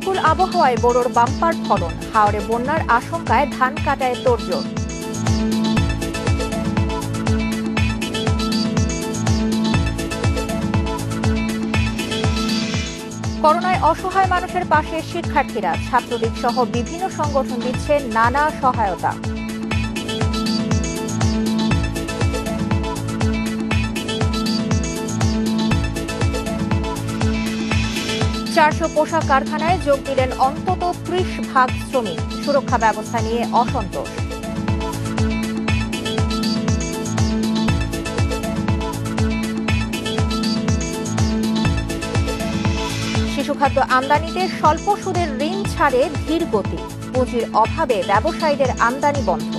অনুকূল আবহাওয়ায় বোরোর বাম্পার ফলন, হাওরে বন্যার আশঙ্কায় ধান কাটায় তোড়জোড়। করোনায় অসহায় মানুষের পাশে শিক্ষার্থীরা, ছাত্রলীগ সহ বিভিন্ন সংগঠন দিচ্ছে নানা সহায়তা। চারশো পোশাক কারখানায় যোগ দিলেন অন্তত ৩০% শ্রমিক, সুরক্ষা ব্যবস্থা নিয়ে অসন্তোষ। শিশুখাদ্য আমদানিতে স্বল্প সুদের ঋণ ছাড়ে ধীর গতি, পুঁজির অভাবে ব্যবসায়ীদের আমদানি বন্ধ।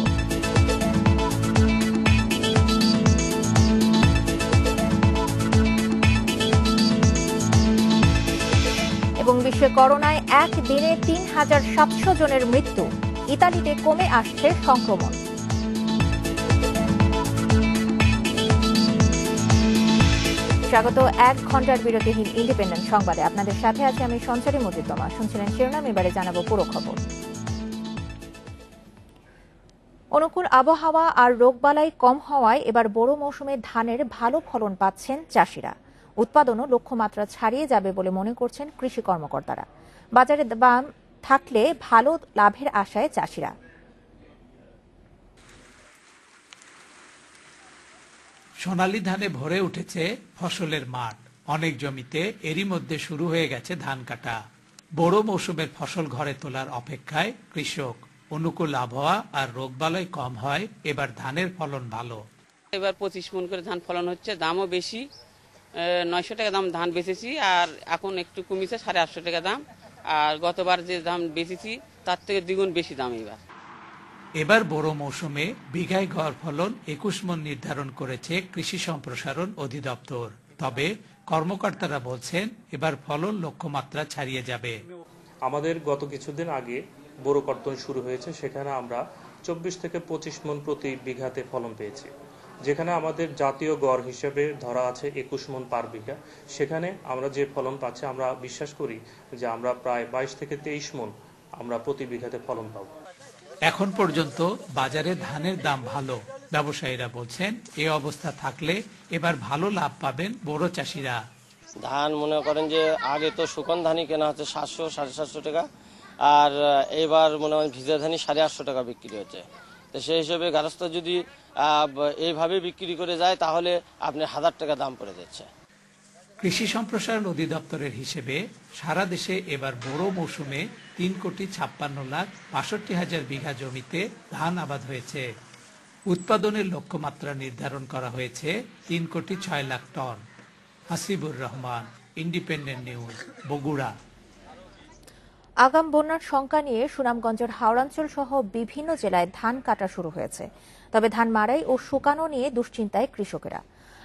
এবং বিশ্বে করোনায় একদিনে ৩৭০০ জনের মৃত্যু, ইতালিতে কমে আসছে সংক্রমণ। স্বাগত ১ ঘন্টার বিরতিহীন ইন্ডিপেন্ডেন্ট সংবাদে। আপনাদের সাথে আছে আমি সঞ্চারী মজিদমা। শুনছিলেন শিরোনাম, এবারে জানাবো পুরো খবর। অনুকূল আবহাওয়া আর রোগবালাই কম হওয়ায় এবার বোরো মৌসুমে ধানের ভালো ফলন পাচ্ছেন চাষিরা। উৎপাদনও লক্ষ্যমাত্রা ছাড়িয়ে যাবে বলে মনে করছেন কৃষি কর্মকর্তারা। বাজারে দাম থাকলে ভালো লাভের আশায় চাষিরা। সোনালী ধানে ভরে উঠেছে ফসলের মাঠ। অনেক জমিতে এরই মধ্যে শুরু হয়ে গেছে ধান কাটা। বোরো মৌসুমের ফসল ঘরে তোলার অপেক্ষায় কৃষক। অনুকূল আবহাওয়া আর রোগবালাই কম হয় এবার ধানের ফলন ভালো। এবার 25 মণ করে ধান ফলন হচ্ছে, দামও বেশি। 900 টাকা দাম ধান বেচেছি, আর এখন একটু কমিয়েছে 850 টাকা দাম। আর গতবার যে দাম বেচেছি তার থেকে দ্বিগুণ বেশি দাম এবার বোরো মৌসুমে বিঘায় গড় ফলন 21 মণ নির্ধারণ করেছে কৃষি সম্প্রসারণ অধিদপ্তর। তবে কর্মকর্তারা বলছেন এবার ফলন লক্ষ্যমাত্রা ছাড়িয়ে যাবে। আমাদের গত কিছুদিন আগে বোরো কর্তন শুরু হয়েছে, সেখানে আমরা 24 থেকে 25 মণ প্রতি বিঘাতে ফলন পেয়েছি। যেখানে আমাদের জাতীয় গড় হিসেবে ধরা আছে 21 মণ পার বিঘা, সেখানে আমরা যে ফলন পাচ্ছি আমরা বিশ্বাস করি যে আমরা প্রায় 22 থেকে 23 মণ আমরা প্রতি বিঘাতে ফলন পাব। এখন পর্যন্ত বাজারে ধানের দাম ভালো। ব্যবসায়ীরা বলছেন এই অবস্থা থাকলে এবার ভালো লাভ পাবেন বোরো চাষিরা। ধান মনে করেন যে আগে তো শুকন ধানই কেনা হচ্ছে 700 750 টাকা, আর এবার মনে হয় ভিজা ধানই 850 টাকা বিক্রি হচ্ছে। তো সেই হিসেবে গারস্থ যদি এইভাবে বিক্রি করে যায় তাহলে আপনার 1000 টাকা দাম পড়ে যাচ্ছে। কৃষি সম্প্রসারণ অধিদপ্তরের হিসেবে সারা দেশে এবার বোরো মৌসুমে 3,56,62,000 বিঘা জমিতে ধান আবাদ হয়েছে। উৎপাদনের লক্ষ্যমাত্রা নির্ধারণ করা হয়েছে 3,06,00,000 টন। Hasibur Rahman, independent news, Bogura. আগাম বন্যার শঙ্কা নিয়ে সুনামগঞ্জের হাওড়াঞ্চল সহ বিভিন্ন জেলায় ধান কাটা শুরু হয়েছে। তবে ধান মাড়াই ও শুকানো নিয়ে দুশ্চিন্তায় কৃষকেরা।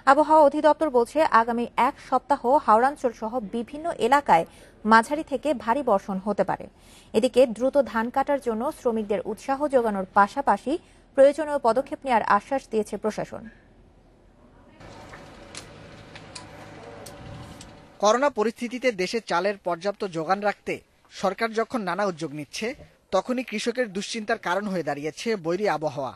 আবহাওয়া অধিদপ্তর বলছে আগামী 1 সপ্তাহ হাওড়াঞ্চল সহ বিভিন্ন এলাকায় মাঝারি থেকে ভারী বর্ষণ হতে পারে। এদিকে দ্রুত ধান কাটার জন্য শ্রমিকদের উৎসাহ যোগানোর পাশাপাশি প্রয়োজনীয় পদক্ষেপ নেওয়ার আশ্বাস দিয়েছে প্রশাসন। করোনা পরিস্থিতিতে দেশে চালের পর্যাপ্ত যোগান রাখতে সরকার যখন নানা উদ্যোগ নিচ্ছে, তখনই কৃষকের দুশ্চিন্তার কারণ হয়ে দাঁড়িয়েছে বৈরী আবহাওয়া।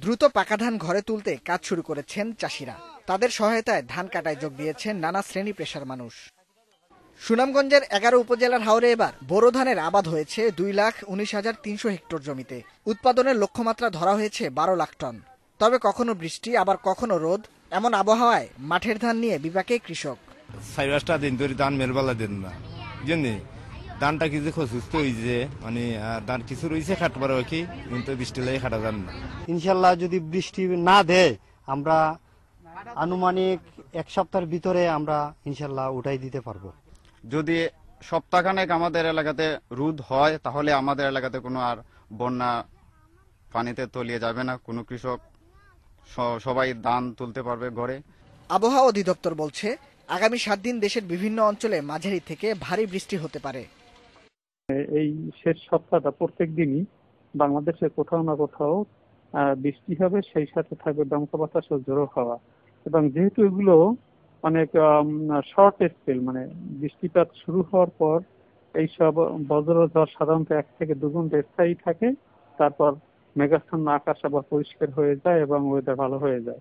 দ্রুত পাকা ধান ঘরে তুলতে কাজ শুরু করেছেন চাষিরা। তাদের সহায়তায় ধান কাটায় যোগ দিয়েছেন নানা শ্রেণী পেশার মানুষ। সুনামগঞ্জের 11 উপজেলার হাওরে এবার বোরো ধানের আবাদ হয়েছে 2,19,300 হেক্টর জমিতে। উৎপাদনের লক্ষ্যমাত্রা ধরা হয়েছে 12 লাখ টন। তবে কখনো বৃষ্টি আবার কখনো রোদ, এমন আবহাওয়ায় মাঠের ধান নিয়ে বিপাকে কৃষক। 4-5টা দিন ধরে ধান মেরবালা দেন না, জানি ধানটা কিছু সুস্থ হয়েছে, মানে ধান কিছু রয়েছে খাটবার কি, কিন্তু বৃষ্টি লাগে খাটা যান না। ইনশাল্লাহ যদি বৃষ্টি না দেয় আমরা আনুমানিক 1 সপ্তাহের ভিতরে আমরা ইনশাল্লাহ উঠাই দিতে পারবো। যদি সপ্তাহখানেক আমাদের এলাকাতে রোদ হয় তাহলে আমাদের এলাকাতে কোনো আর বন্যা পানিতে তলিয়ে যাবে না। কোনো কৃষক সবাই ধান তুলতে পারবে ঘরে। আবহাওয়া অধিদপ্তর বলছে আগামী 7 দিন দেশের বিভিন্ন অঞ্চলে মাঝারি থেকে ভারী বৃষ্টি হতে পারে। এই শেষ সপ্তাহটা প্রত্যেক দিনই বাংলাদেশে কোথাও না কোথাও বৃষ্টি হবে, সেই সাথে থাকবে দমকা বাতাস ও ঝোড়ো হাওয়া। এবং যেহেতু এগুলো অনেক শর্ট স্পেল, মানে বৃষ্টিপাত শুরু হওয়ার পর এইসব বজ্রঝড় সাধারণত 1 থেকে 2 ঘন্টা স্থায়ী থাকে, তারপর মেঘাচ্ছন্ন আকাশ আবার পরিষ্কার হয়ে যায় এবং ওয়েদার ভালো হয়ে যায়।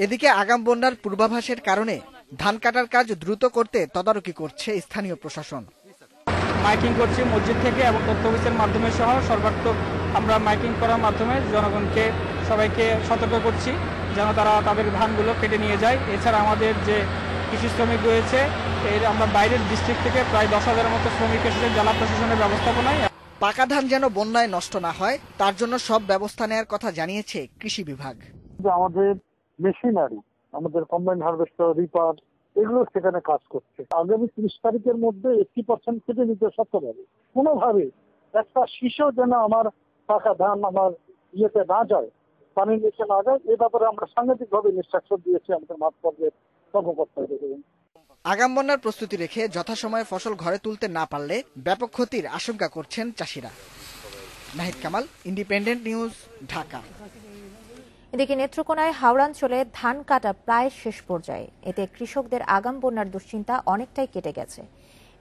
এদিকে আগাম বন্যার পূর্বাভাসের কারণে ধান কাটার কাজ দ্রুত করতে তদারকি করছে স্থানীয় প্রশাসন। মাইকিং করছি মসজিদ থেকে এবং তথ্য অফিসের মাধ্যমে সহ সর্বাত্মক আমরা মাইকিং করার মাধ্যমে জনগণকে সবাইকে সতর্ক করছি যেন তারা তাদের ধানগুলো কেটে নিয়ে যায়। এছাড়া আমাদের যে কৃষি শ্রমিক রয়েছে এর আমরা বাইরের ডিস্ট্রিক্ট থেকে প্রায় 10,000-এর মতো শ্রমিক এসেছে জেলা প্রশাসনের ব্যবস্থাপনায়। পাকা ধান যেন বন্যায় নষ্ট না হয় তার জন্য সব ব্যবস্থা নেওয়ার কথা জানিয়েছে কৃষি বিভাগ। আমাদের মেশিনারি, আমাদের কম্বাইন হারভেস্টার, রিপার, এগুলো সেখানে কাজ করছে। আগামী 30 তারিখের মধ্যে 80% কেটে নিতে সক্ষম হবে। কোনোভাবে একটা শিশু যেন আমার পাকা ধান আমার ইয়েতে না যায়, পানির নিচে না যায়, এ ব্যাপারে আমরা সাংঘাতিকভাবে ইনস্ট্রাকশন দিয়েছি আমাদের মাঠ পর্যায়ের কর্মকর্তাদের। আগাম বন্যার প্রস্তুতি রেখে যথাসময়ে ফসল ঘরে তুলতে না পারলে ব্যাপক ক্ষতির আশঙ্কা করছেন চাষিরা। Nahid Kamal, independent news, Dhaka. এদিকে নেত্রকোনায় হাওড়াঞ্চলে ধান কাটা প্রায় শেষ পর্যায়ে। এতে কৃষকদের আগাম বন্যার দুশ্চিন্তা অনেকটাই কেটে গেছে।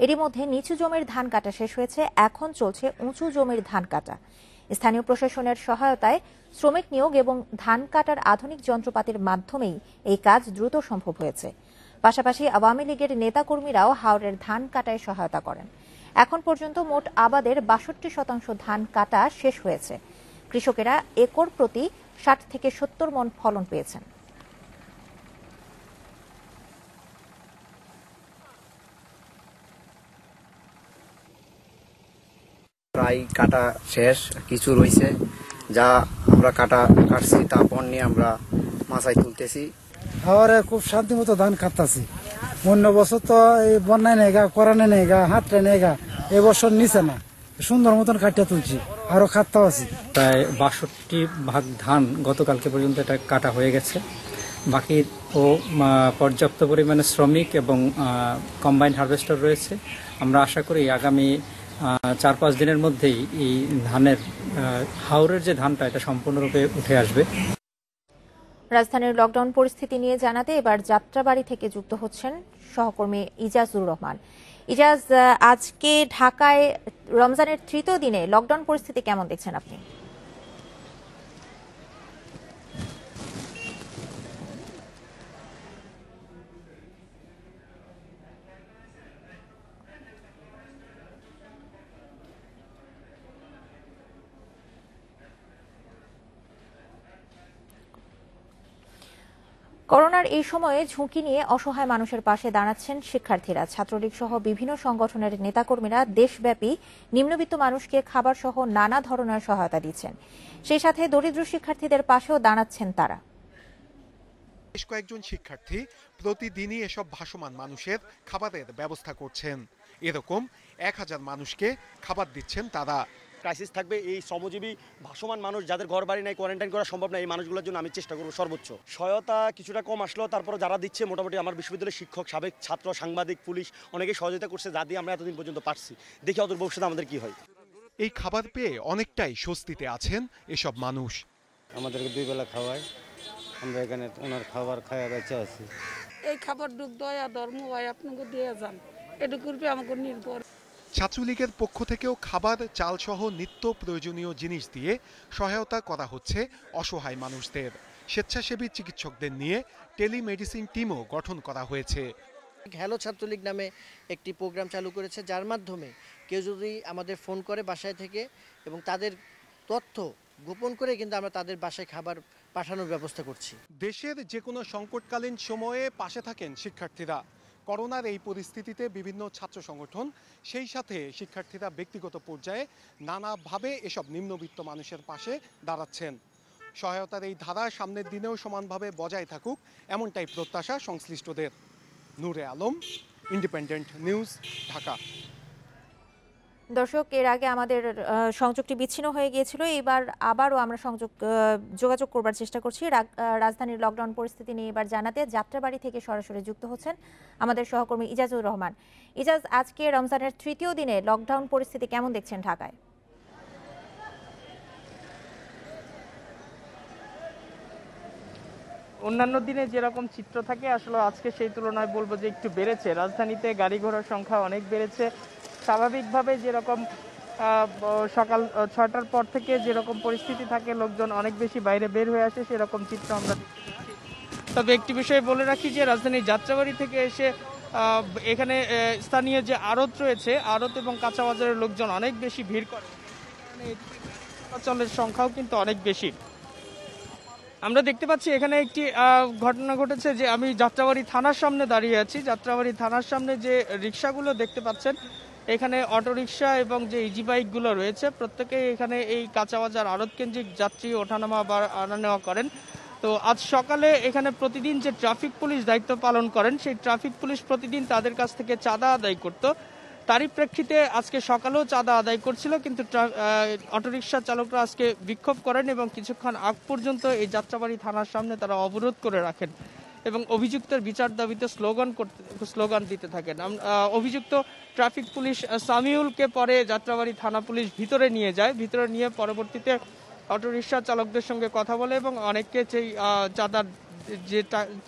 এরই মধ্যে নিচু জমির ধান কাটা শেষ হয়েছে, এখন চলছে উঁচু জমির ধান কাটা। স্থানীয় প্রশাসনের সহায়তায় শ্রমিক নিয়োগ এবং ধান কাটার আধুনিক যন্ত্রপাতির মাধ্যমেই এই কাজ দ্রুত সম্ভব হয়েছে। পাশাপাশি আওয়ামী লীগের নেতাকর্মীরাও হাওরের ধান কাটায় সহায়তা করেন। এখন পর্যন্ত মোট আবাদের 62% ধান কাটা শেষ হয়েছে। কৃষকেরা একর প্রতি 60 থেকে 70 মণ ফলন পেয়েছেন। প্রায় কাটা শেষ, কিছু রয়েছে যা আমরা কাটছি, তারপর নিয়ে আমরা মাথায় তুলতেছি। হাওয়ারে খুব শান্তি মতো ধান কাটতেছি। অন্য বছর তো এই বন্যায় নেই গা, করানে নেই গা, হাতটা নেই গা, এবছর নিচে না, সুন্দর মতন কাটিয়ে তুলছি, আরো কাটতে আছি। প্রায় 62% ধান গতকালকে পর্যন্ত এটা কাটা হয়ে গেছে। বাকি ও পর্যাপ্ত পরিমাণে শ্রমিক এবং কম্বাইন হারভেস্টার রয়েছে। আমরা আশা করি আগামী 4-5 দিনের মধ্যেই এই ধানের হাওরের যে ধানটা এটা সম্পূর্ণরূপে উঠে আসবে। রাজধানীর লকডাউন পরিস্থিতি নিয়ে জানাতে এবার যাত্রাবাড়ি থেকে যুক্ত হচ্ছেন সহকর্মী ইজাজুর রহমান। ইজাজ, আজকে ঢাকায় রমজানের 3য় দিনে লকডাউন পরিস্থিতি কেমন দেখছেন আপনি? করোনার এই সময়ে ঝুঁকি নিয়ে অসহায় মানুষের পাশে দাঁড়াচ্ছেন শিক্ষার্থীরা। ছাত্রলীগ সহ বিভিন্ন সংগঠনের নেতাকর্মীরা দেশব্যাপী নিম্নবিত্ত মানুষকে খাবার সহ নানা ধরনের সহায়তা দিচ্ছেন। সেই সাথে দরিদ্র শিক্ষার্থীদের পাশেও দাঁড়াচ্ছেন তারা। বেশ কয়েকজন শিক্ষার্থী প্রতিদিনই এসব ভাসমান মানুষের খাবারের ব্যবস্থা করছেন। এরকম 1000 মানুষকে খাবার দিচ্ছেন তারা। ক্রাইসিস থাকবে, এই শ্রমজীবী ভাসমান মানুষ যাদের ঘর বাড়ি নাই, কোয়ারেন্টাইন করা সম্ভব না, এই মানুষগুলোর জন্য আমি চেষ্টা করবো সর্বোচ্চ। সহায়তা কিছুটা কম আসলেও তারপরে যারা দিচ্ছে মোটামুটি আমার বিশ্ববিদ্যালয়ের শিক্ষক, সাবেক ছাত্র, সাংবাদিক, পুলিশ অনেকেই সহযোগিতা করছে, যা দিয়ে আমরা এতদিন পর্যন্ত পারছি। দেখি অদূর ভবিষ্যতে আমাদের কি হয়। এই খাবার পেয়ে অনেকটাই স্বস্তিতে আছেন এসব মানুষ। আমাদেরকে 2 বেলা খাওয়ায়, আমরা এখানে ওনার খাবার খাওয়া বেঁচে আছি। এই খাবার ডুব দয়া ধর্ম হয় আপনাকে দিয়ে যান, এটা করবে আমাকে নির্ভর। ছাত্রলীগের পক্ষ থেকেও খাবার, চাল সহ নিত্য প্রয়োজনীয় জিনিস দিয়ে সহায়তা করা হচ্ছে অসহায় মানুষদের। স্বেচ্ছাসেবী চিকিৎসকদের নিয়ে টেলিমেডিসিন টিমও গঠন করা হয়েছে। হ্যালো ছাত্রলীগ নামে একটি প্রোগ্রাম চালু করেছে, যার মাধ্যমে কেউ যদি আমাদের ফোন করে বাসায় থেকে এবং তাদের তথ্য গোপন করে কিন্তু আমরা তাদের বাসায় খাবার পাঠানোর ব্যবস্থা করছি। দেশের যে কোনো সংকটকালীন সময়ে পাশে থাকেন শিক্ষার্থীরা। করোনার এই পরিস্থিতিতে বিভিন্ন ছাত্র সংগঠন, সেই সাথে শিক্ষার্থীরা ব্যক্তিগত পর্যায়ে নানাভাবে এসব নিম্নবিত্ত মানুষের পাশে দাঁড়াচ্ছেন। সহায়তার এই ধারা সামনের দিনেও সমানভাবে বজায় থাকুক, এমনটাই প্রত্যাশা সংশ্লিষ্টদের। নূরে আলম, ইন্ডিপেন্ডেন্ট নিউজ, ঢাকা। দর্শক, এর আগে আমাদের সংযোগটি বিচ্ছিন্ন হয়ে গিয়েছিল, এবার আবারও আমরা যোগাযোগ করবার চেষ্টা করছি। রাজধানীর লকডাউন পরিস্থিতি নিয়ে এবার জানাতে যাত্রাবাড়ি থেকে সরাসরি যুক্ত হচ্ছেন আমাদের সহকর্মী ইজাজুর রহমান। ইজাজ, আজকে রমজানের 3য় দিনে লকডাউন পরিস্থিতি কেমন দেখছেন ঢাকায়? অন্যান্য দিনে যেরকম চিত্র থাকে আসলে আজকে সেই তুলনায় বলবো যে একটু বেড়েছে। রাজধানীতে গাড়ি ঘোড়ার সংখ্যা অনেক বেড়েছে। স্বাভাবিকভাবে যেরকম সকাল 6টার পর থেকে যেরকম পরিস্থিতি থাকে, লোকজন অনেক বেশি বাইরে বের হয়ে আসে, সেরকম চিত্র আমরা। তবে একটি বিষয় বলে রাখি যে রাজধানীর যাত্রাবাড়ি থেকে এসে এখানে স্থানীয় যে আড়ত রয়েছে, আড়ত এবং কাঁচা বাজারের লোকজন অনেক বেশি ভিড় করে, চলাচলের সংখ্যাও কিন্তু অনেক বেশি। আমরা দেখতে পাচ্ছি এখানে একটি ঘটনা ঘটেছে যে আমি যাত্রাবাড়ি থানার সামনে দাঁড়িয়ে আছি। যাত্রাবাড়ি থানার সামনে যে রিক্সাগুলো দেখতে পাচ্ছেন, এখানে অটোরিকশা এবং যে ইজি বাইকগুলো রয়েছে, প্রত্যেকেই এখানে এই কাঁচা বাজার আড়ত কেন্দ্রিক যাত্রী ওঠানামা বা আনা নেওয়া করেন। তো আজ সকালে এখানে প্রতিদিন যে ট্রাফিক পুলিশ দায়িত্ব পালন করেন, সেই ট্রাফিক পুলিশ প্রতিদিন তাদের কাছ থেকে চাঁদা আদায় করত। তারই প্রেক্ষিতে আজকে সকালেও চাঁদা আদায় করছিল, কিন্তু অটোরিকশা চালকরা আজকে বিক্ষোভ করেন এবং কিছুক্ষণ আগ পর্যন্ত এই যাত্রাবাড়ি থানার সামনে তারা অবরোধ করে রাখেন এবং অভিযুক্তের বিচার দাবিতে স্লোগান দিতে থাকেন। অভিযুক্ত ট্রাফিক পুলিশ সামিউলকে পরে যাত্রাবাড়ি থানা পুলিশ ভিতরে নিয়ে যায়। ভিতরে নিয়ে পরবর্তীতে অটোরিকশা চালকদের সঙ্গে কথা বলে এবং অনেককে সেই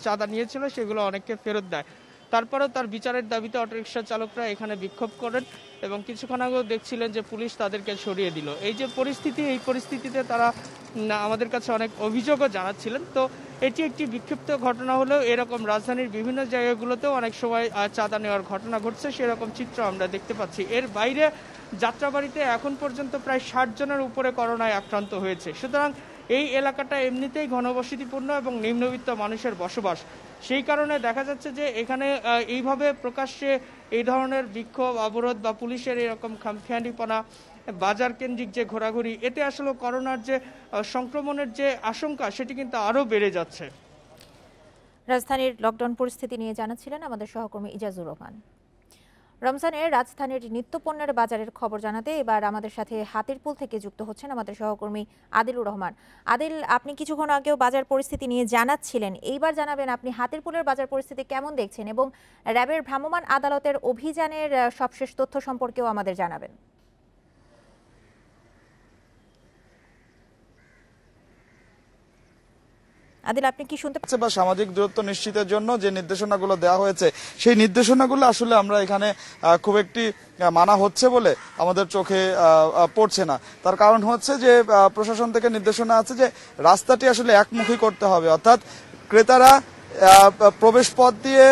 চাঁদা নিয়েছিল সেগুলো অনেককে ফেরত দেয়। তারপরেও তার বিচারের দাবিতে অটোরিকশা চালকরা এখানে বিক্ষোভ করেন এবং কিছুক্ষণ আগেও দেখছিলেন যে পুলিশ তাদেরকে সরিয়ে দিল। এই যে পরিস্থিতি, এই পরিস্থিতিতে তারা আমাদের কাছে অনেক অভিযোগও জানাচ্ছিলেন। তো এটি একটি বিক্ষিপ্ত ঘটনা হলেও এরকম রাজধানীর বিভিন্ন জায়গাগুলোতেও অনেক সময় চাঁদা নেওয়ার ঘটনা ঘটছে, সেরকম চিত্র আমরা দেখতে পাচ্ছি। এর বাইরে যাত্রাবাড়িতে এখন পর্যন্ত প্রায় 60 জনের উপরে করোনায় আক্রান্ত হয়েছে। সুতরাং এই এলাকাটা এমনিতেই ঘনবসতিপূর্ণ এবং নিম্নবিত্ত মানুষের বসবাস। সেই কারণে দেখা যাচ্ছে যে এখানে এইভাবে প্রকাশ্যে এই ধরনের বিক্ষোভ, অবরোধ বা পুলিশের এরকম খামখেয়ালিপনা, বাজার কেন্দ্রিক যে ঘোরাঘুরি, এতে আসলে করোনার যে সংক্রমণের যে আশঙ্কা সেটি কিন্তু আরও বেড়ে যাচ্ছে। রাজধানীর লকডাউন পরিস্থিতি নিয়ে জানাচ্ছিলেন আমাদের সহকর্মী ইজাজুর রহমান। রমজানে রাজধানীর নিত্যপণ্যের বাজারের খবর জানাতে এবার আমাদের সাথে হাতিরপুল থেকে যুক্ত হচ্ছেন আমাদের সহকর্মী আদিলুর রহমান। আদিল, আপনি কিছুক্ষণ আগেও বাজার পরিস্থিতি নিয়ে জানাচ্ছিলেন, এইবার জানাবেন আপনি হাতিরপুলের বাজার পরিস্থিতি কেমন দেখছেন এবং র্যাবের ভ্রাম্যমাণ আদালতের অভিযানের সবশেষ তথ্য সম্পর্কেও আমাদের জানাবেন। আদিল, আপনি কি শুনতে পাচ্ছেন? বা সামাজিক দূরত্ব নিশ্চিতের জন্য যে নির্দেশনাগুলো দেওয়া হয়েছে, সেই নির্দেশনাগুলো আসলে আমরা এখানে খুব একটি মানা হচ্ছে বলে আমাদের চোখে পড়ছে না। তার কারণ হচ্ছে যে প্রশাসন থেকে নির্দেশনা আছে যে রাস্তাটি আসলে একমুখী করতে হবে, অর্থাৎ ক্রেতারা প্রবেশ পথ দিয়ে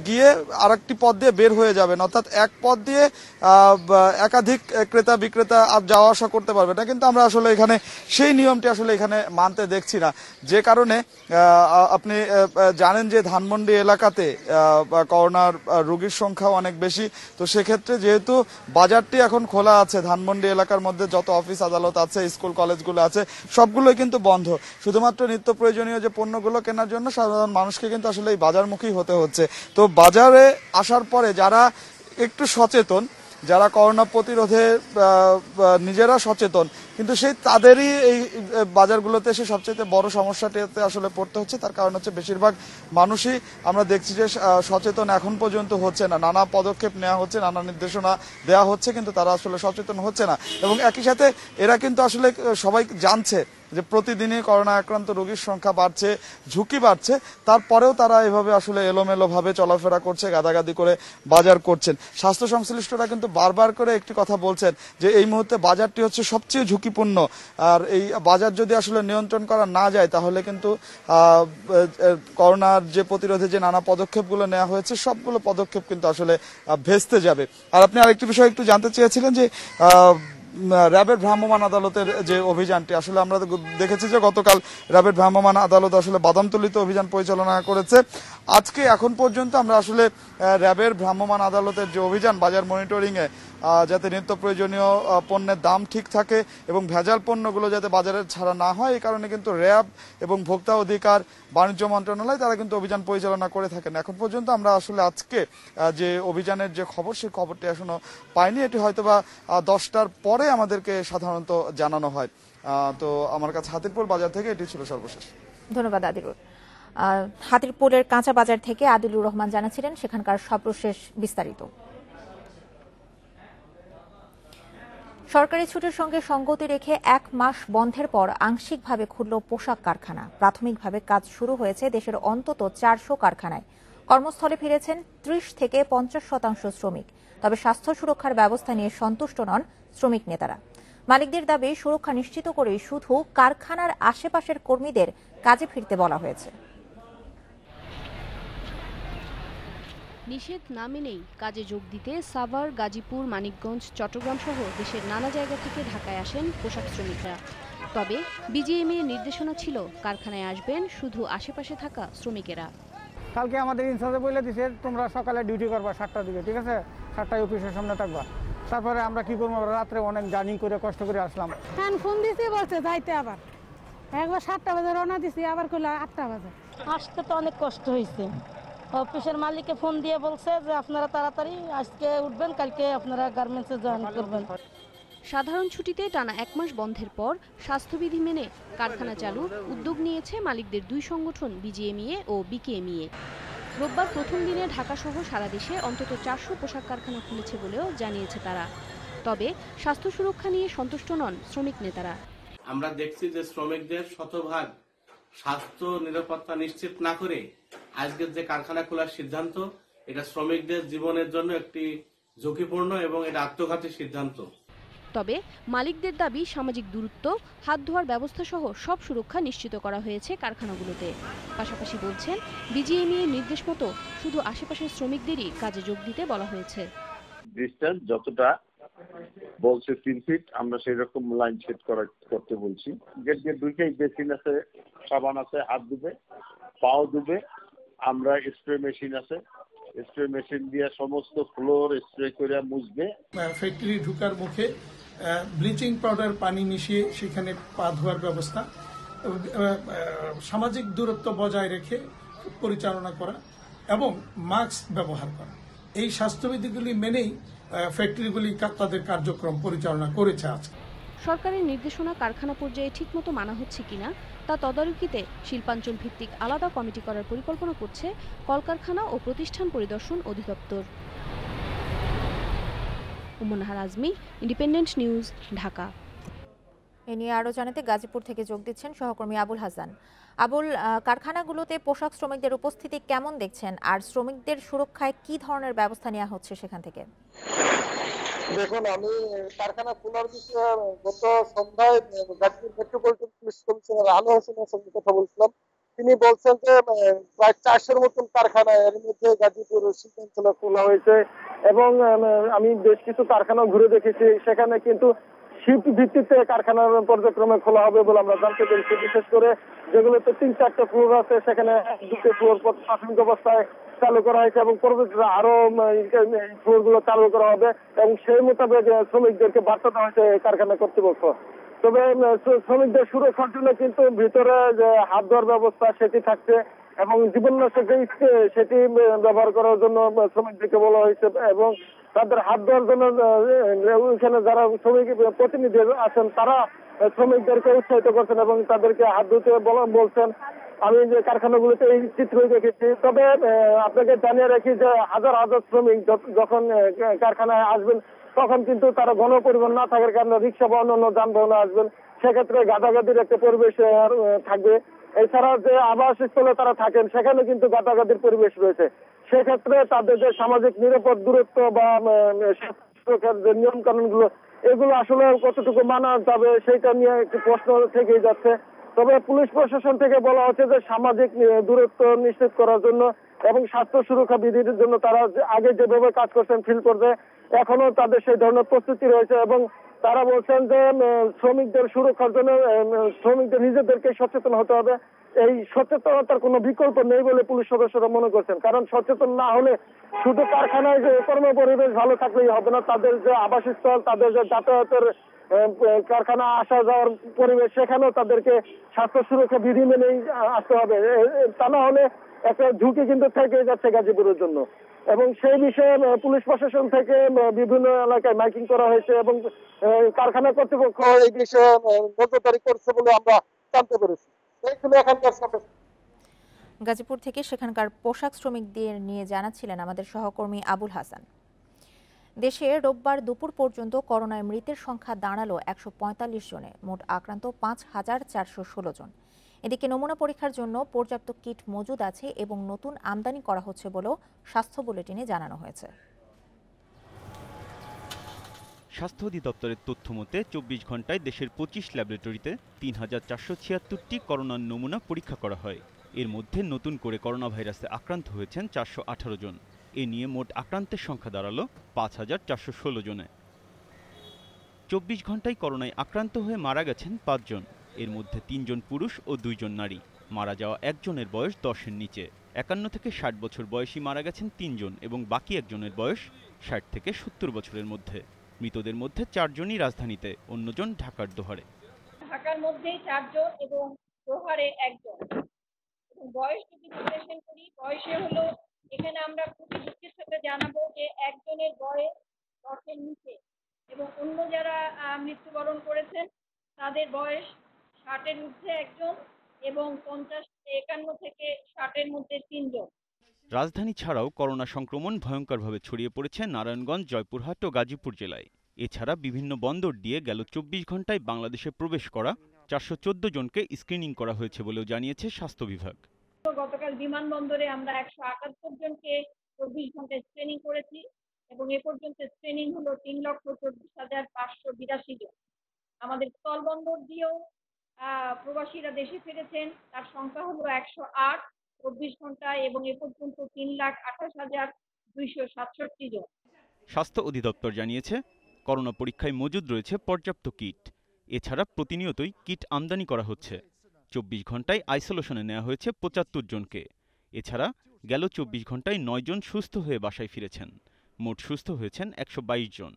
গিয়ে আরেকটি পথ দিয়ে বের হয়ে যাবেন, অর্থাৎ এক পথ দিয়ে একাধিক ক্রেতা বিক্রেতা যাওয়া আসা করতে পারবে না। কিন্তু আমরা আসলে এখানে সেই নিয়মটি আসলে এখানে মানতে দেখছি না, যে কারণে আপনি জানেন যে ধানমন্ডি এলাকাতে করোনার রোগীর সংখ্যাও অনেক বেশি। তো সেক্ষেত্রে যেহেতু বাজারটি এখন খোলা আছে, ধানমন্ডি এলাকার মধ্যে যত অফিস আদালত আছে, স্কুল কলেজগুলো আছে, সবগুলোই কিন্তু বন্ধ। শুধুমাত্র নিত্য প্রয়োজনীয় যে পণ্যগুলো কেনার জন্য সাধারণ মানুষকে কিন্তু আসলে এই বাজারমুখী হতে হচ্ছে। তো বাজারে আসার পরে যারা একটু সচেতন, যারা করোনা প্রতিরোধে নিজেরা সচেতন, কিন্তু সেই তাদেরই এই বাজারগুলোতে এসে সবচেয়ে বড় সমস্যাটিতে আসলে পড়তে হচ্ছে। তার কারণ হচ্ছে বেশিরভাগ মানুষই আমরা দেখছি যে সচেতন এখন পর্যন্ত হচ্ছে না। নানা পদক্ষেপ নেওয়া হচ্ছে, নানা নির্দেশনা দেওয়া হচ্ছে, কিন্তু তারা আসলে সচেতন হচ্ছে না। এবং একই সাথে এরা কিন্তু আসলে সবাই জানছে যে প্রতিদিনই করোনা আক্রান্ত রোগীর সংখ্যা বাড়ছে, ঝুঁকি বাড়ছে, তারপরেও তারা এভাবে আসলে এলোমেলো ভাবে চলাফেরা করছে, গাদাগাদি করে বাজার করছেন। স্বাস্থ্য সংশ্লিষ্টরা কিন্তু বারবার করে একটি কথা বলছেন যে এই মুহূর্তে বাজারটি হচ্ছে সবচেয়ে ঝুঁকিপূর্ণ, আর এই বাজার যদি আসলে নিয়ন্ত্রণ করা না যায় তাহলে কিন্তু করোনার যে প্রতিরোধে যে নানা পদক্ষেপগুলো নেওয়া হয়েছে সবগুলো পদক্ষেপ কিন্তু আসলে ভেস্তে যাবে। আর আপনি আরেকটি বিষয় একটু জানতে চেয়েছিলেন যে র্যাবের ভ্রাম্যমাণ আদালতের যে অভিযানটি, আসলে আমরা দেখেছি যে গতকাল র্যাবের ভ্রাম্যমাণ আদালত আসলে বাদামতলীতে অভিযান পরিচালনা করেছে। আজকে এখন পর্যন্ত আমরা আসলে র্যাবের ভ্রাম্যমাণ আদালতের যে অভিযান বাজার মনিটরিং এ যাতে নিত্য প্রয়োজনীয় পণ্যের দাম ঠিক থাকে এবং ভেজাল পণ্যগুলো যাতে বাজারে ছাড়া না হয়, এই কারণে কিন্তু র্যাব এবং ভোক্তা অধিকার বাণিজ্য মন্ত্রণালয় তারা কিন্তু অভিযান পরিচালনা করে থাকেন। এখন পর্যন্ত আমরা আসলে আজকে যে অভিযানের যে খবর, সেই খবরটি এখনো পাইনি। এটি হয়তোবা 10টার পরে আমাদেরকে সাধারণত জানানো হয়। তো আমার কাছে হাতিরপুল বাজার থেকে এটি ছিল সর্বশেষ। ধন্যবাদ আদিলুর। হাতিরপুলের কাঁচা বাজার থেকে আদিলুর রহমান জানাচ্ছিলেন সেখানকার সর্বশেষ বিস্তারিত। সরকারি ছুটির সঙ্গে সঙ্গতি রেখে 1 মাস বন্ধের পর আংশিকভাবে খুলল পোশাক কারখানা। প্রাথমিকভাবে কাজ শুরু হয়েছে দেশের অন্তত 400 কারখানায়। কর্মস্থলে ফিরেছেন ৩০ থেকে ৫০% শ্রমিক। তবে স্বাস্থ্য সুরক্ষার ব্যবস্থা নিয়ে সন্তুষ্ট নন শ্রমিক নেতারা। মালিকদের দাবি সুরক্ষা নিশ্চিত করে শুধু কারখানার আশেপাশের কর্মীদের কাজে ফিরতে বলা হয়েছে। নিষেধ না মেনেই কাজে যোগ দিতে সাভার, গাজীপুর, মানিকগঞ্জ, চট্টগ্রাম সহ দেশের নানা জায়গা থেকে ঢাকায় আসেন পোশাক শ্রমিকরা। তবে বিজিএমইএ এর নির্দেশনা ছিল কারখানায় আসবেন শুধু আশেপাশে থাকা শ্রমিকেরা। কালকে আমাদের ইনচার্জে বলে দিছে তোমরা সকালে ডিউটি করবা 7টার দিকে, ঠিক আছে, 7টায় অফিসের সামনে থাকবা। তারপরে আমরা কি করবো, রাত্রে অনেক জার্নি করে কষ্ট করে আসলাম। ফোন দিছি বলছে যাইতে, আবার একবার 7টা বাজে রওনা দিছি, আবার কইলো 8টা বাজে। আসতে তো অনেক কষ্ট হয়েছে। অফিসের মালিককে ফোন দিয়ে বলছে যে আপনারা তাড়াতাড়ি আজকে উঠবেন, কালকে আপনারা গার্মেন্টসে জয়েন করবেন। সাধারণ ছুটিতে টানা 1 মাস বন্ধের পর স্বাস্থ্যবিধি মেনে কারখানা চালুর উদ্যোগ নিয়েছে মালিকদের দুই সংগঠন বিজিএমইএ ও বিকেএমইএ। রোববার প্রথম দিনে ঢাকা সহ সারা দেশে অন্তত 400 পোশাক কারখানা খুলেছে বলেও জানিয়েছে তারা। তবে স্বাস্থ্য সুরক্ষা নিয়ে সন্তুষ্ট নন শ্রমিক নেতারা। আমরা দেখছি যে শ্রমিকদের শতভাগ স্বাস্থ্য নিরাপত্তা নিশ্চিত না করে আজকের যে কারখানা খোলার সিদ্ধান্ত, এটা শ্রমিকদের জীবনের জন্য একটি ঝুঁকিপূর্ণ এবং এটা আত্মঘাতী সিদ্ধান্ত। তবে মালিকদের দাবি সামাজিক দূরত্ব, হাত ধোয়ার ব্যবস্থা সহ সব সুরক্ষা নিশ্চিত করা হয়েছে কারখানাগুলোতে। পাশাপাশি বলছেন বিজিএমইএ নির্দেশ মতো শুধু আশেপাশের শ্রমিকদেরই কাজে যোগ দিতে বলা হয়েছে। ডিসটেন্স যতটা বলছে 3 ফিট, আমরা সেই রকম লাইন সেট করতে বলছি। গেট দিয়ে দুইটাই বেসিন আছে, সাবান আছে, হাত ধুবে, পাও ধুবে। আমরা স্প্রে মেশিন আছে, স্প্রে মেশিন দিয়ে সমস্ত ফ্লোর স্প্রে করে মুছবে। ফ্যাক্টরি ঢুকার মুখে ব্লিচিং পাউডার পানি মিশিয়ে সেখানে পা ধোয়ার ব্যবস্থা, সামাজিক দূরত্ব বজায় রেখে পরিচালনা করা এবং মাস্ক ব্যবহার করা, এই স্বাস্থ্যবিধিগুলি মেনেই ফ্যাক্টরিগুলি তাদের কার্যক্রম পরিচালনা করেছে। আজকে সরকারের নির্দেশনা কারখানা পর্যায়ে ঠিকমতো মানা হচ্ছে কিনা তা তদারকিতে শিল্পাঞ্চল ভিত্তিক আলাদা কমিটি করার পরিকল্পনা করছে কলকারখানা ও প্রতিষ্ঠান পরিদর্শন অধিদপ্তর। উম্মনাহার আজমি, ইন্ডিপেন্ডেন্ট নিউজ, ঢাকা। এ নিয়ে আরো জানাতে গাজীপুর থেকে যোগ দিচ্ছেন সহকর্মী আবুল হাসান। আবুল, কারখানাগুলোতে পোশাক শ্রমিকদের উপস্থিতি কেমন দেখছেন, আর শ্রমিকদের সুরক্ষায় কি ধরনের ব্যবস্থা নেওয়া হচ্ছে সেখান থেকে? দেখুন, আমি কারখানা খোলার বিষয়ে গত সন্ধ্যায় গাজীপুর মেট্রোপলিটন পুলিশ কমিশনার আলো হোসেনের সঙ্গে কথা বলছিলাম। তিনি বলছেন যে প্রায় 400-এর মতন কারখানা এর মধ্যে গাজীপুর শিল্পাঞ্চলে খোলা হয়েছে এবং আমি বেশ কিছু কারখানা ঘুরে দেখেছি, সেখানে কিন্তু শিফট ভিত্তিতে কারখানার পর্যায়ক্রমে খোলা হবে বলে আমরা জানতে পেরেছি। বিশেষ করে যেগুলোতে 3-4টা ফ্লোর আছে, সেখানে 2টো ফ্লোর প্রাথমিক অবস্থায় চালু করা হয়েছে এবং পরবর্তীতে আরো ফ্লোর গুলো চালু করা হবে এবং সেই মোতাবেক শ্রমিকদেরকে বার্তা দেওয়া হয়েছে কারখানা কর্তৃপক্ষ। তবে শ্রমিকদের সুরক্ষার জন্য কিন্তু ভিতরে যে হাত ধোয়ার ব্যবস্থা সেটি থাকছে এবং জীবনাশক যে স্প্রে সেটি ব্যবহার করার জন্য শ্রমিকদেরকে বলা হয়েছে এবং তাদের হাত ধোয়ার জন্য ওইখানে যারা শ্রমিক প্রতিনিধি আছেন তারা শ্রমিকদেরকে উৎসাহিত করছেন এবং তাদেরকে হাত ধুতে বলছেন। আমি যে কারখানাগুলোতে এই চিত্রই দেখেছি। তবে আপনাকে জানিয়ে রাখি যে হাজার হাজার শ্রমিক যখন কারখানায় আসবেন তখন কিন্তু তারা গণপরিবহন না থাকার কারণে রিক্সা বা অন্যান্য যানবাহনে আসবেন, সেক্ষেত্রে গাদাগাদির একটা পরিবেশ থাকবে। এছাড়া যে আবাসস্থলে তারা থাকেন সেখানে কিন্তু গাদাগাদির পরিবেশ রয়েছে, সেক্ষেত্রে তাদের যে সামাজিক নিরাপদ দূরত্ব বা সুরক্ষার যে নিয়ম কানুন গুলো এগুলো আসলে কতটুকু মানা যাবে সেটা নিয়ে একটি প্রশ্ন থেকেই যাচ্ছে। তবে পুলিশ প্রশাসন থেকে বলা হচ্ছে যে সামাজিক দূরত্ব নিশ্চিত করার জন্য এবং স্বাস্থ্য সুরক্ষা বিধির জন্য তারা আগে যেভাবে কাজ করছেন ফিল করতে এখনো তাদের সেই ধরনের প্রস্তুতি রয়েছে এবং তারা বলছেন যে শ্রমিকদের সুরক্ষার জন্য শ্রমিকদের নিজেদেরকে সচেতন হতে হবে। এই সচেতনতার কোনো বিকল্প নেই বলে পুলিশ সদস্যরা মনে করছেন, কারণ সচেতন না হলে শুধু কারখানায় যে কর্ম পরিবেশ ভালো থাকলেই হবে না, তাদের যে আবাসস্থল, তাদের যে যাতায়াতের কারখানা আসা যাওয়ার পরিবেশ সেখানেও তাদেরকে স্বাস্থ্য সুরক্ষা বিধি মেনেই আসতে হবে। তা না হলে একটা ঝুঁকি কিন্তু থেকে যাচ্ছে গাজীপুরের জন্য এবং সেই বিষয়ে পুলিশ প্রশাসন থেকে বিভিন্ন এলাকায় মাইকিং করা হয়েছে এবং কারখানা কর্তৃপক্ষ এই বিষয়ে নজরদারি করছে বলে আমরা জানতে পেরেছি। গাজীপুর থেকে সেখানকার পোশাক শ্রমিকদের নিয়ে জানাচ্ছিলেন আমাদের সহকর্মী আবুল হাসান। দেশে রোববার দুপুর পর্যন্ত করোনায় মৃতের সংখ্যা দাঁড়ালো 145 জনে, মোট আক্রান্ত 5416 জন। এদিকে নমুনা পরীক্ষার জন্য পর্যাপ্ত কিট মজুদ আছে এবং নতুন আমদানি করা হচ্ছে বলেও স্বাস্থ্য বুলেটিনে জানানো হয়েছে। স্বাস্থ্য অধিদপ্তরের তথ্য মতে 24 ঘন্টায় দেশের 25 ল্যাবরেটরিতে 3476টি করোনার নমুনা পরীক্ষা করা হয়। এর মধ্যে নতুন করে করোনা ভাইরাসে আক্রান্ত হয়েছেন 418 জন। এ নিয়ে মোট আক্রান্তের সংখ্যা দাঁড়ালো 5416 জনে। 24 ঘন্টায় করোনায় আক্রান্ত হয়ে মারা গেছেন 5 জন। এর মধ্যে 3 জন পুরুষ ও 2 জন নারী। মারা যাওয়া একজনের বয়স 10-এর নিচে। 51 থেকে 60 বছর বয়সী মারা গেছেন 3 জন এবং বাকি একজনের বয়স 60 থেকে 70 বছরের মধ্যে। মৃতদের মধ্যে 4 জনই রাজধানীতে, অন্যজন ঢাকার দোহারে। ঢাকার মধ্যেই 4 জন এবং দোহারে 1 জন। বয়স যদি বিশ্লেষণ করি, বয়সে হলো এখানে আমরা খুবই দুঃখের সাথে জানাবো যে একজনের বয়স 10-এর নিচে এবং অন্য যারা মৃত্যুবরণ করেছেন তাদের বয়স 60-এর ঊর্ধ্বে 1 জন এবং 51 থেকে 60-এর মধ্যে 3 জন। রাজধানী ছাড়াও করোনা সংক্রমণ ভয়ঙ্করভাবে ছড়িয়ে পড়েছে নারায়ণগঞ্জ, জয়পুরহাট ও গাজীপুর জেলায়। এছাড়া বিভিন্ন বন্দর দিয়ে গেল 24 ঘন্টায় বাংলাদেশে প্রবেশ করা 414 জনকে স্ক্রিনিং করা হয়েছে বলেও জানিয়েছে স্বাস্থ্য বিভাগ। গতকাল বিমানবন্দরে আমরা 178 জনকে 24 ঘন্টায় স্ক্রিনিং করেছি এবং এ পর্যন্ত স্ক্রিনিং হলো 3,24,582 জন। আমাদের স্থলবন্দর দিয়েও প্রবাসীরা দেশে ফিরেছেন, তার সংখ্যা হলো 108 24 ঘন্টায় এবং এ পর্যন্ত 3,28,267 জন। স্বাস্থ্য অধিদপ্তর জানিয়েছে, করোনা পরীক্ষায় মজুদ রয়েছে পর্যাপ্ত কিট। এছাড়া প্রতিনিয়তই কিট আমদানি করা হচ্ছে। 24 ঘন্টায় আইসোলেশনে নেওয়া হয়েছে 75 জনকে। এছাড়া গেল 24 ঘন্টায় 9 জন সুস্থ হয়ে বাসায় ফিরেছেন। মোট সুস্থ হয়েছেন 122 জন।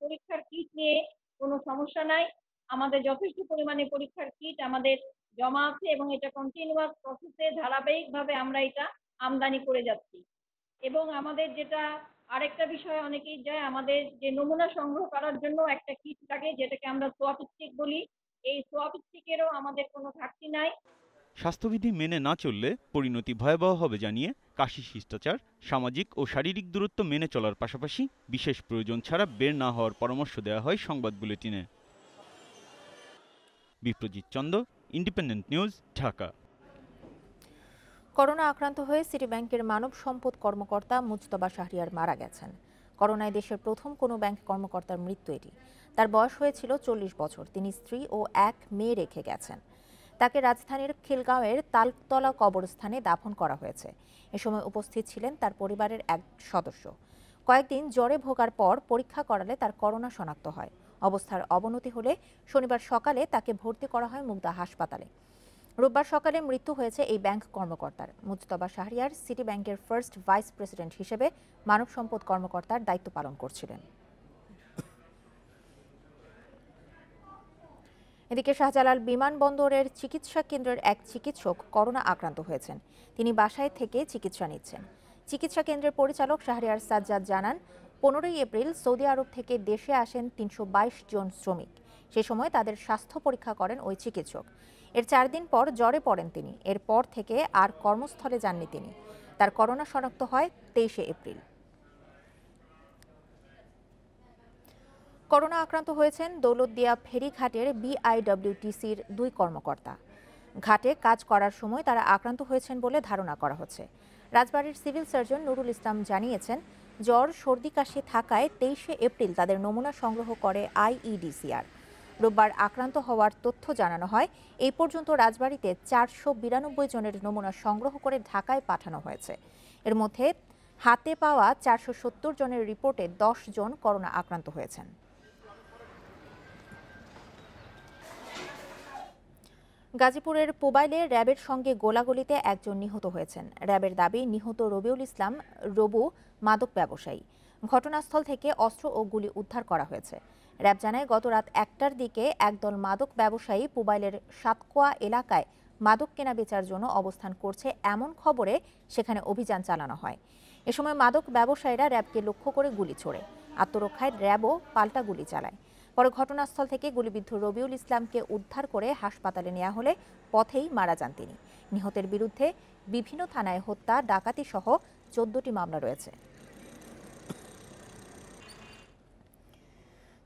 পরীক্ষার কিট নিয়ে কোনো সমস্যা নাই। আমাদের যথেষ্ট পরিমাণে পরীক্ষার কিট আমাদের জমা আছে এবং এটা কন্টিনিউয়াস প্রসেসে ধারাবাহিকভাবে আমরা এটা আমদানি করে যাচ্ছি। এবং আমাদের যেটা আরেকটা বিষয় অনেকেই যায়, আমাদের যে নমুনা সংগ্রহ করার জন্য একটা কিট লাগে যেটাকে আমরা সোয়াব স্টিক বলি। এই সোয়াব স্টিকেরও আমাদের কোনো ঘাটতি নাই। স্বাস্থ্যবিধি মেনে না চললে পরিণতি ভয়াবহ হবে জানিয়ে কাশি, শিষ্টাচার, সামাজিক ও শারীরিক দূরত্ব মেনে চলার পাশাপাশি বিশেষ প্রয়োজন ছাড়া বের না হওয়ার পরামর্শ দেওয়া হয় সংবাদ বুলেটিনে। Biprajit Chanda, independent news, Dhaka. করোনা আক্রান্ত হয়ে সিটি ব্যাংকের মানব সম্পদ কর্মকর্তা মুজতবা শাহরিয়ার মারা গেছেন। করোনায় দেশের প্রথম কোনো ব্যাংক কর্মকর্তার মৃত্যু এটি। তার বয়স হয়েছিল 40 বছর। তিনি স্ত্রী ও 1 মেয়ে রেখে গেছেন। তাকে রাজধানীর খিলগাঁওয়ের তালতলা কবরস্থানে দাফন করা হয়েছে। এ সময় উপস্থিত ছিলেন তার পরিবারের এক সদস্য। কয়েকদিন জ্বরে ভোগার পর পরীক্ষা করালে তার করোনা শনাক্ত হয়। অবস্থার অবনতি হলে শনিবার সকালে তাকে ভর্তি করা হয় মুগদা হাসপাতালে। রোববার সকালে মৃত্যু হয়েছে এই ব্যাংক কর্মকর্তার। মুজতবা শাহরিয়ার সিটি ব্যাংকের ফার্স্ট ভাইস প্রেসিডেন্ট হিসেবে মানব সম্পদ কর্মকর্তার দায়িত্ব পালন করছিলেন। এদিকে শাহজালাল বিমানবন্দরের চিকিৎসা কেন্দ্রের এক চিকিৎসক করোনা আক্রান্ত হয়েছেন। তিনি বাসায় থেকে চিকিৎসা নিচ্ছেন। চিকিৎসা কেন্দ্রের পরিচালক শাহরিয়ার সাজ্জাদ জানান, 15 এপ্রিল সৌদি আরব থেকে দেশে আসেন 322 জন শ্রমিক। সে সময় তাদের স্বাস্থ্য পরীক্ষা করেন ওই চিকিৎসক। এর 4 দিন পর জ্বরে পড়েন তিনি। এরপর থেকে আর কর্মস্থলে যাননি তিনি। তার করোনা শনাক্ত হয় 23 এপ্রিল। করোনা আক্রান্ত হয়েছেন দৌলতদিয়া ফেরিঘাটের বিআইডব্লিউটিসির 2 কর্মকর্তা। ঘাটে কাজ করার সময় তারা আক্রান্ত হয়েছেন বলে ধারণা করা হচ্ছে। রাজবাড়ীর সিভিল সার্জন নুরুল ইসলাম জানিয়েছেন, জ্বর, সর্দি, কাশি থাকায় 23 এপ্রিল তাদের নমুনা সংগ্রহ করে আইইডিসিআর। রোববার আক্রান্ত হওয়ার তথ্য জানানো হয়। এই পর্যন্ত রাজবাড়ীতে 492 জনের নমুনা সংগ্রহ করে ঢাকায় পাঠানো হয়েছে। এর মধ্যে হাতে পাওয়া 470 জনের রিপোর্টে 10 জন করোনা আক্রান্ত হয়েছেন। গাজীপুরের পুবাইলে র্যাবের সঙ্গে গোলাগুলিতে একজন নিহত হয়েছেন। র্যাবের দাবি, নিহত রবিউল ইসলাম রবু মাদক ব্যবসায়ী। ঘটনাস্থল থেকে অস্ত্র ও গুলি উদ্ধার করা হয়েছে। র্যাব জানায়, গত রাত 1টার দিকে একদল মাদক ব্যবসায়ী পুবাইলের সাতকোয়া এলাকায় মাদক কেনা বেচার জন্য অবস্থান করছে এমন খবরে সেখানে অভিযান চালানো হয়। এ সময় মাদক ব্যবসায়ীরা র্যাবকে লক্ষ্য করে গুলি ছোড়ে। আত্মরক্ষায় র্যাবও পাল্টা গুলি চালায়। পরে ঘটনাস্থল থেকে গুলিবিদ্ধ রবিউল ইসলামকে উদ্ধার করে হাসপাতালে নেওয়া হলে পথেই মারা যান তিনি। নিহতের বিরুদ্ধে বিভিন্ন থানায় হত্যা, ডাকাতি সহ 14টি মামলা রয়েছে।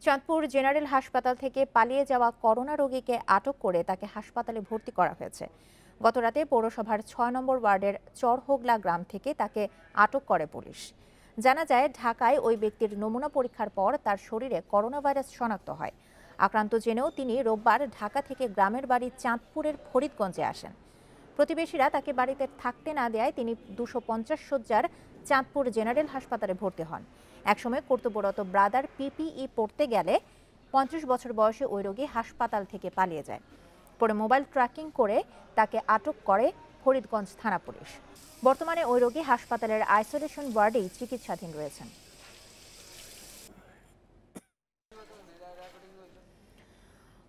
চাঁদপুর জেনারেল হাসপাতাল থেকে পালিয়ে যাওয়া করোনা রোগীকে আটক করে তাকে হাসপাতালে ভর্তি করা হয়েছে। গতরাতে পৌরসভার ৬ নম্বর ওয়ার্ডের চরহোগলা গ্রাম থেকে তাকে আটক করে পুলিশ। জানা যায়, ঢাকায় ওই ব্যক্তির নমুনা পরীক্ষার পর তার শরীরে করোনা ভাইরাস শনাক্ত হয়। আক্রান্ত জেনেও তিনি রোববার ঢাকা থেকে গ্রামের বাড়ি চাঁদপুরের ফরিদগঞ্জে আসেন। প্রতিবেশীরা তাকে বাড়িতে থাকতে না দেয় তিনি ২৫০ শয্যার চাঁদপুর জেনারেল হাসপাতালে ভর্তি হন। একসময় কর্তব্যরত ব্রাদার পিপিই পড়তে গেলে ৫০ বছর বয়সে ওই রোগী হাসপাতাল থেকে পালিয়ে যায়। পরে মোবাইল ট্র্যাকিং করে তাকে আটক করে ফরিদগঞ্জ থানা পুলিশ। বর্তমানে ওই রোগী হাসপাতালের আইসোলেশন ওয়ার্ডেই চিকিৎসাধীন রয়েছেন।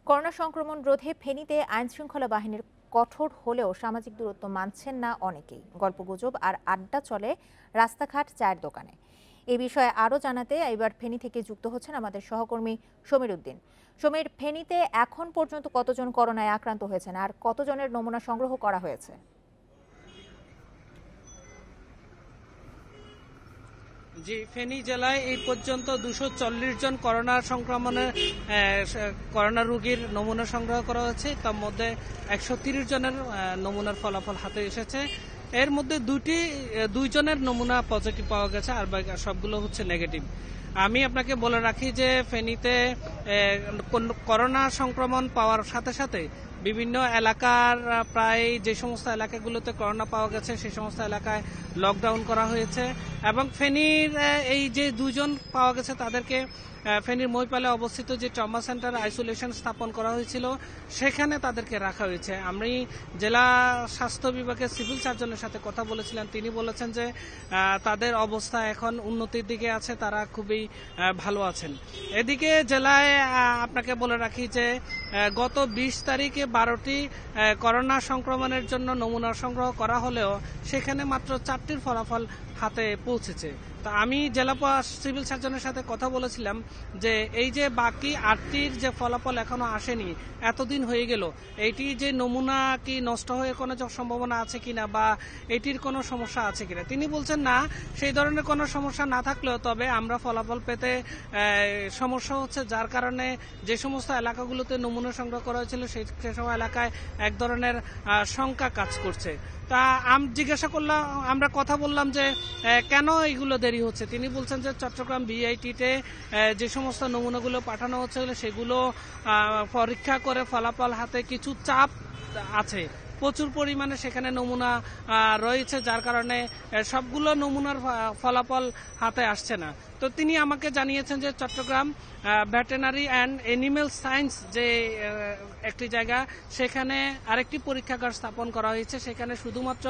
করোনা সংক্রমণ রোধে ফেনীতে আইনশৃঙ্খলা বাহিনীর কঠোর হলেও সামাজিক দূরত্ব মানছেন না অনেকেই। গল্পগুজব আর আড্ডা চলে রাস্তাঘাট, চায়ের দোকানে। এই বিষয়ে আরও জানাতে এবার ফেনী থেকে যুক্ত হচ্ছেন আমাদের সহকর্মী সমীর উদ্দিন। সমীর, ফেনীতে এখন পর্যন্ত কতজন করোনায় আক্রান্ত হয়েছেন আর কতজনের নমুনা সংগ্রহ করা হয়েছে? জি, ফেনী জেলায় এই পর্যন্ত 240 জন করোনা রোগীর নমুনা সংগ্রহ করা হয়েছে। তার মধ্যে 130 জনের নমুনার ফলাফল হাতে এসেছে। এর মধ্যে দুইজনের নমুনা পজিটিভ পাওয়া গেছে, আর সবগুলো হচ্ছে নেগেটিভ। আমি আপনাকে বলে রাখি যে ফেনীতে করোনা সংক্রমণ পাওয়ার সাথে সাথে বিভিন্ন এলাকার প্রায় যে সমস্ত এলাকাগুলোতে করোনা পাওয়া গেছে সেই সমস্ত এলাকায় লকডাউন করা হয়েছে এবং ফেনীর এই যে দুজন পাওয়া গেছে তাদেরকে ফেনীর মহিপালে অবস্থিত যে ট্রমা সেন্টার আইসোলেশন স্থাপন করা হয়েছিল সেখানে তাদেরকে রাখা হয়েছে। আমি জেলা স্বাস্থ্য বিভাগের সিভিল সার্জনের সাথে কথা বলেছিলাম, তিনি বলেছেন যে তাদের অবস্থা এখন উন্নতির দিকে আছে, তারা খুবই ভালো আছেন। এদিকে জেলায় আপনাকে বলে রাখি যে গত ২০ তারিখে 12টি করোনা সংক্রমণের জন্য নমুনা সংগ্রহ করা হলেও সেখানে মাত্র 4টির ফলাফল হাতে পৌঁছেছে। তো আমি জেলা সিভিল সার্জনের সাথে কথা বলেছিলাম যে এই যে বাকি 8টির যে ফলাফল এখনো আসেনি, এতদিন হয়ে গেল, এইটি যে নমুনা কি নষ্ট হয়ে কোনো সম্ভাবনা আছে কিনা বা এটির কোনো সমস্যা আছে কিনা। তিনি বলছেন না, সেই ধরনের কোনো সমস্যা না থাকলেও তবে আমরা ফলাফল পেতে সমস্যা হচ্ছে, যার কারণে যে সমস্ত এলাকাগুলোতে নমুনা সংগ্রহ করা হয়েছিল সেসব এলাকায় এক ধরনের শঙ্কা কাজ করছে। তা জিজ্ঞাসা করলাম, আমরা কথা বললাম যে কেন এগুলো দেরি হচ্ছে। তিনি বলছেন যে চট্টগ্রাম বিআইটিতে যে সমস্ত নমুনাগুলো পাঠানো হচ্ছিল সেগুলো পরীক্ষা করে ফলাফল হাতে কিছু চাপ আছে, প্রচুর পরিমাণে সেখানে নমুনা রয়েছে, যার কারণে সবগুলো নমুনার ফলাফল হাতে আসছে না। তো তিনি আমাকে জানিয়েছেন যে Chattogram veterinary and animal science যে একটি জায়গা, সেখানে আরেকটি পরীক্ষাগার স্থাপন করা হয়েছে। সেখানে শুধুমাত্র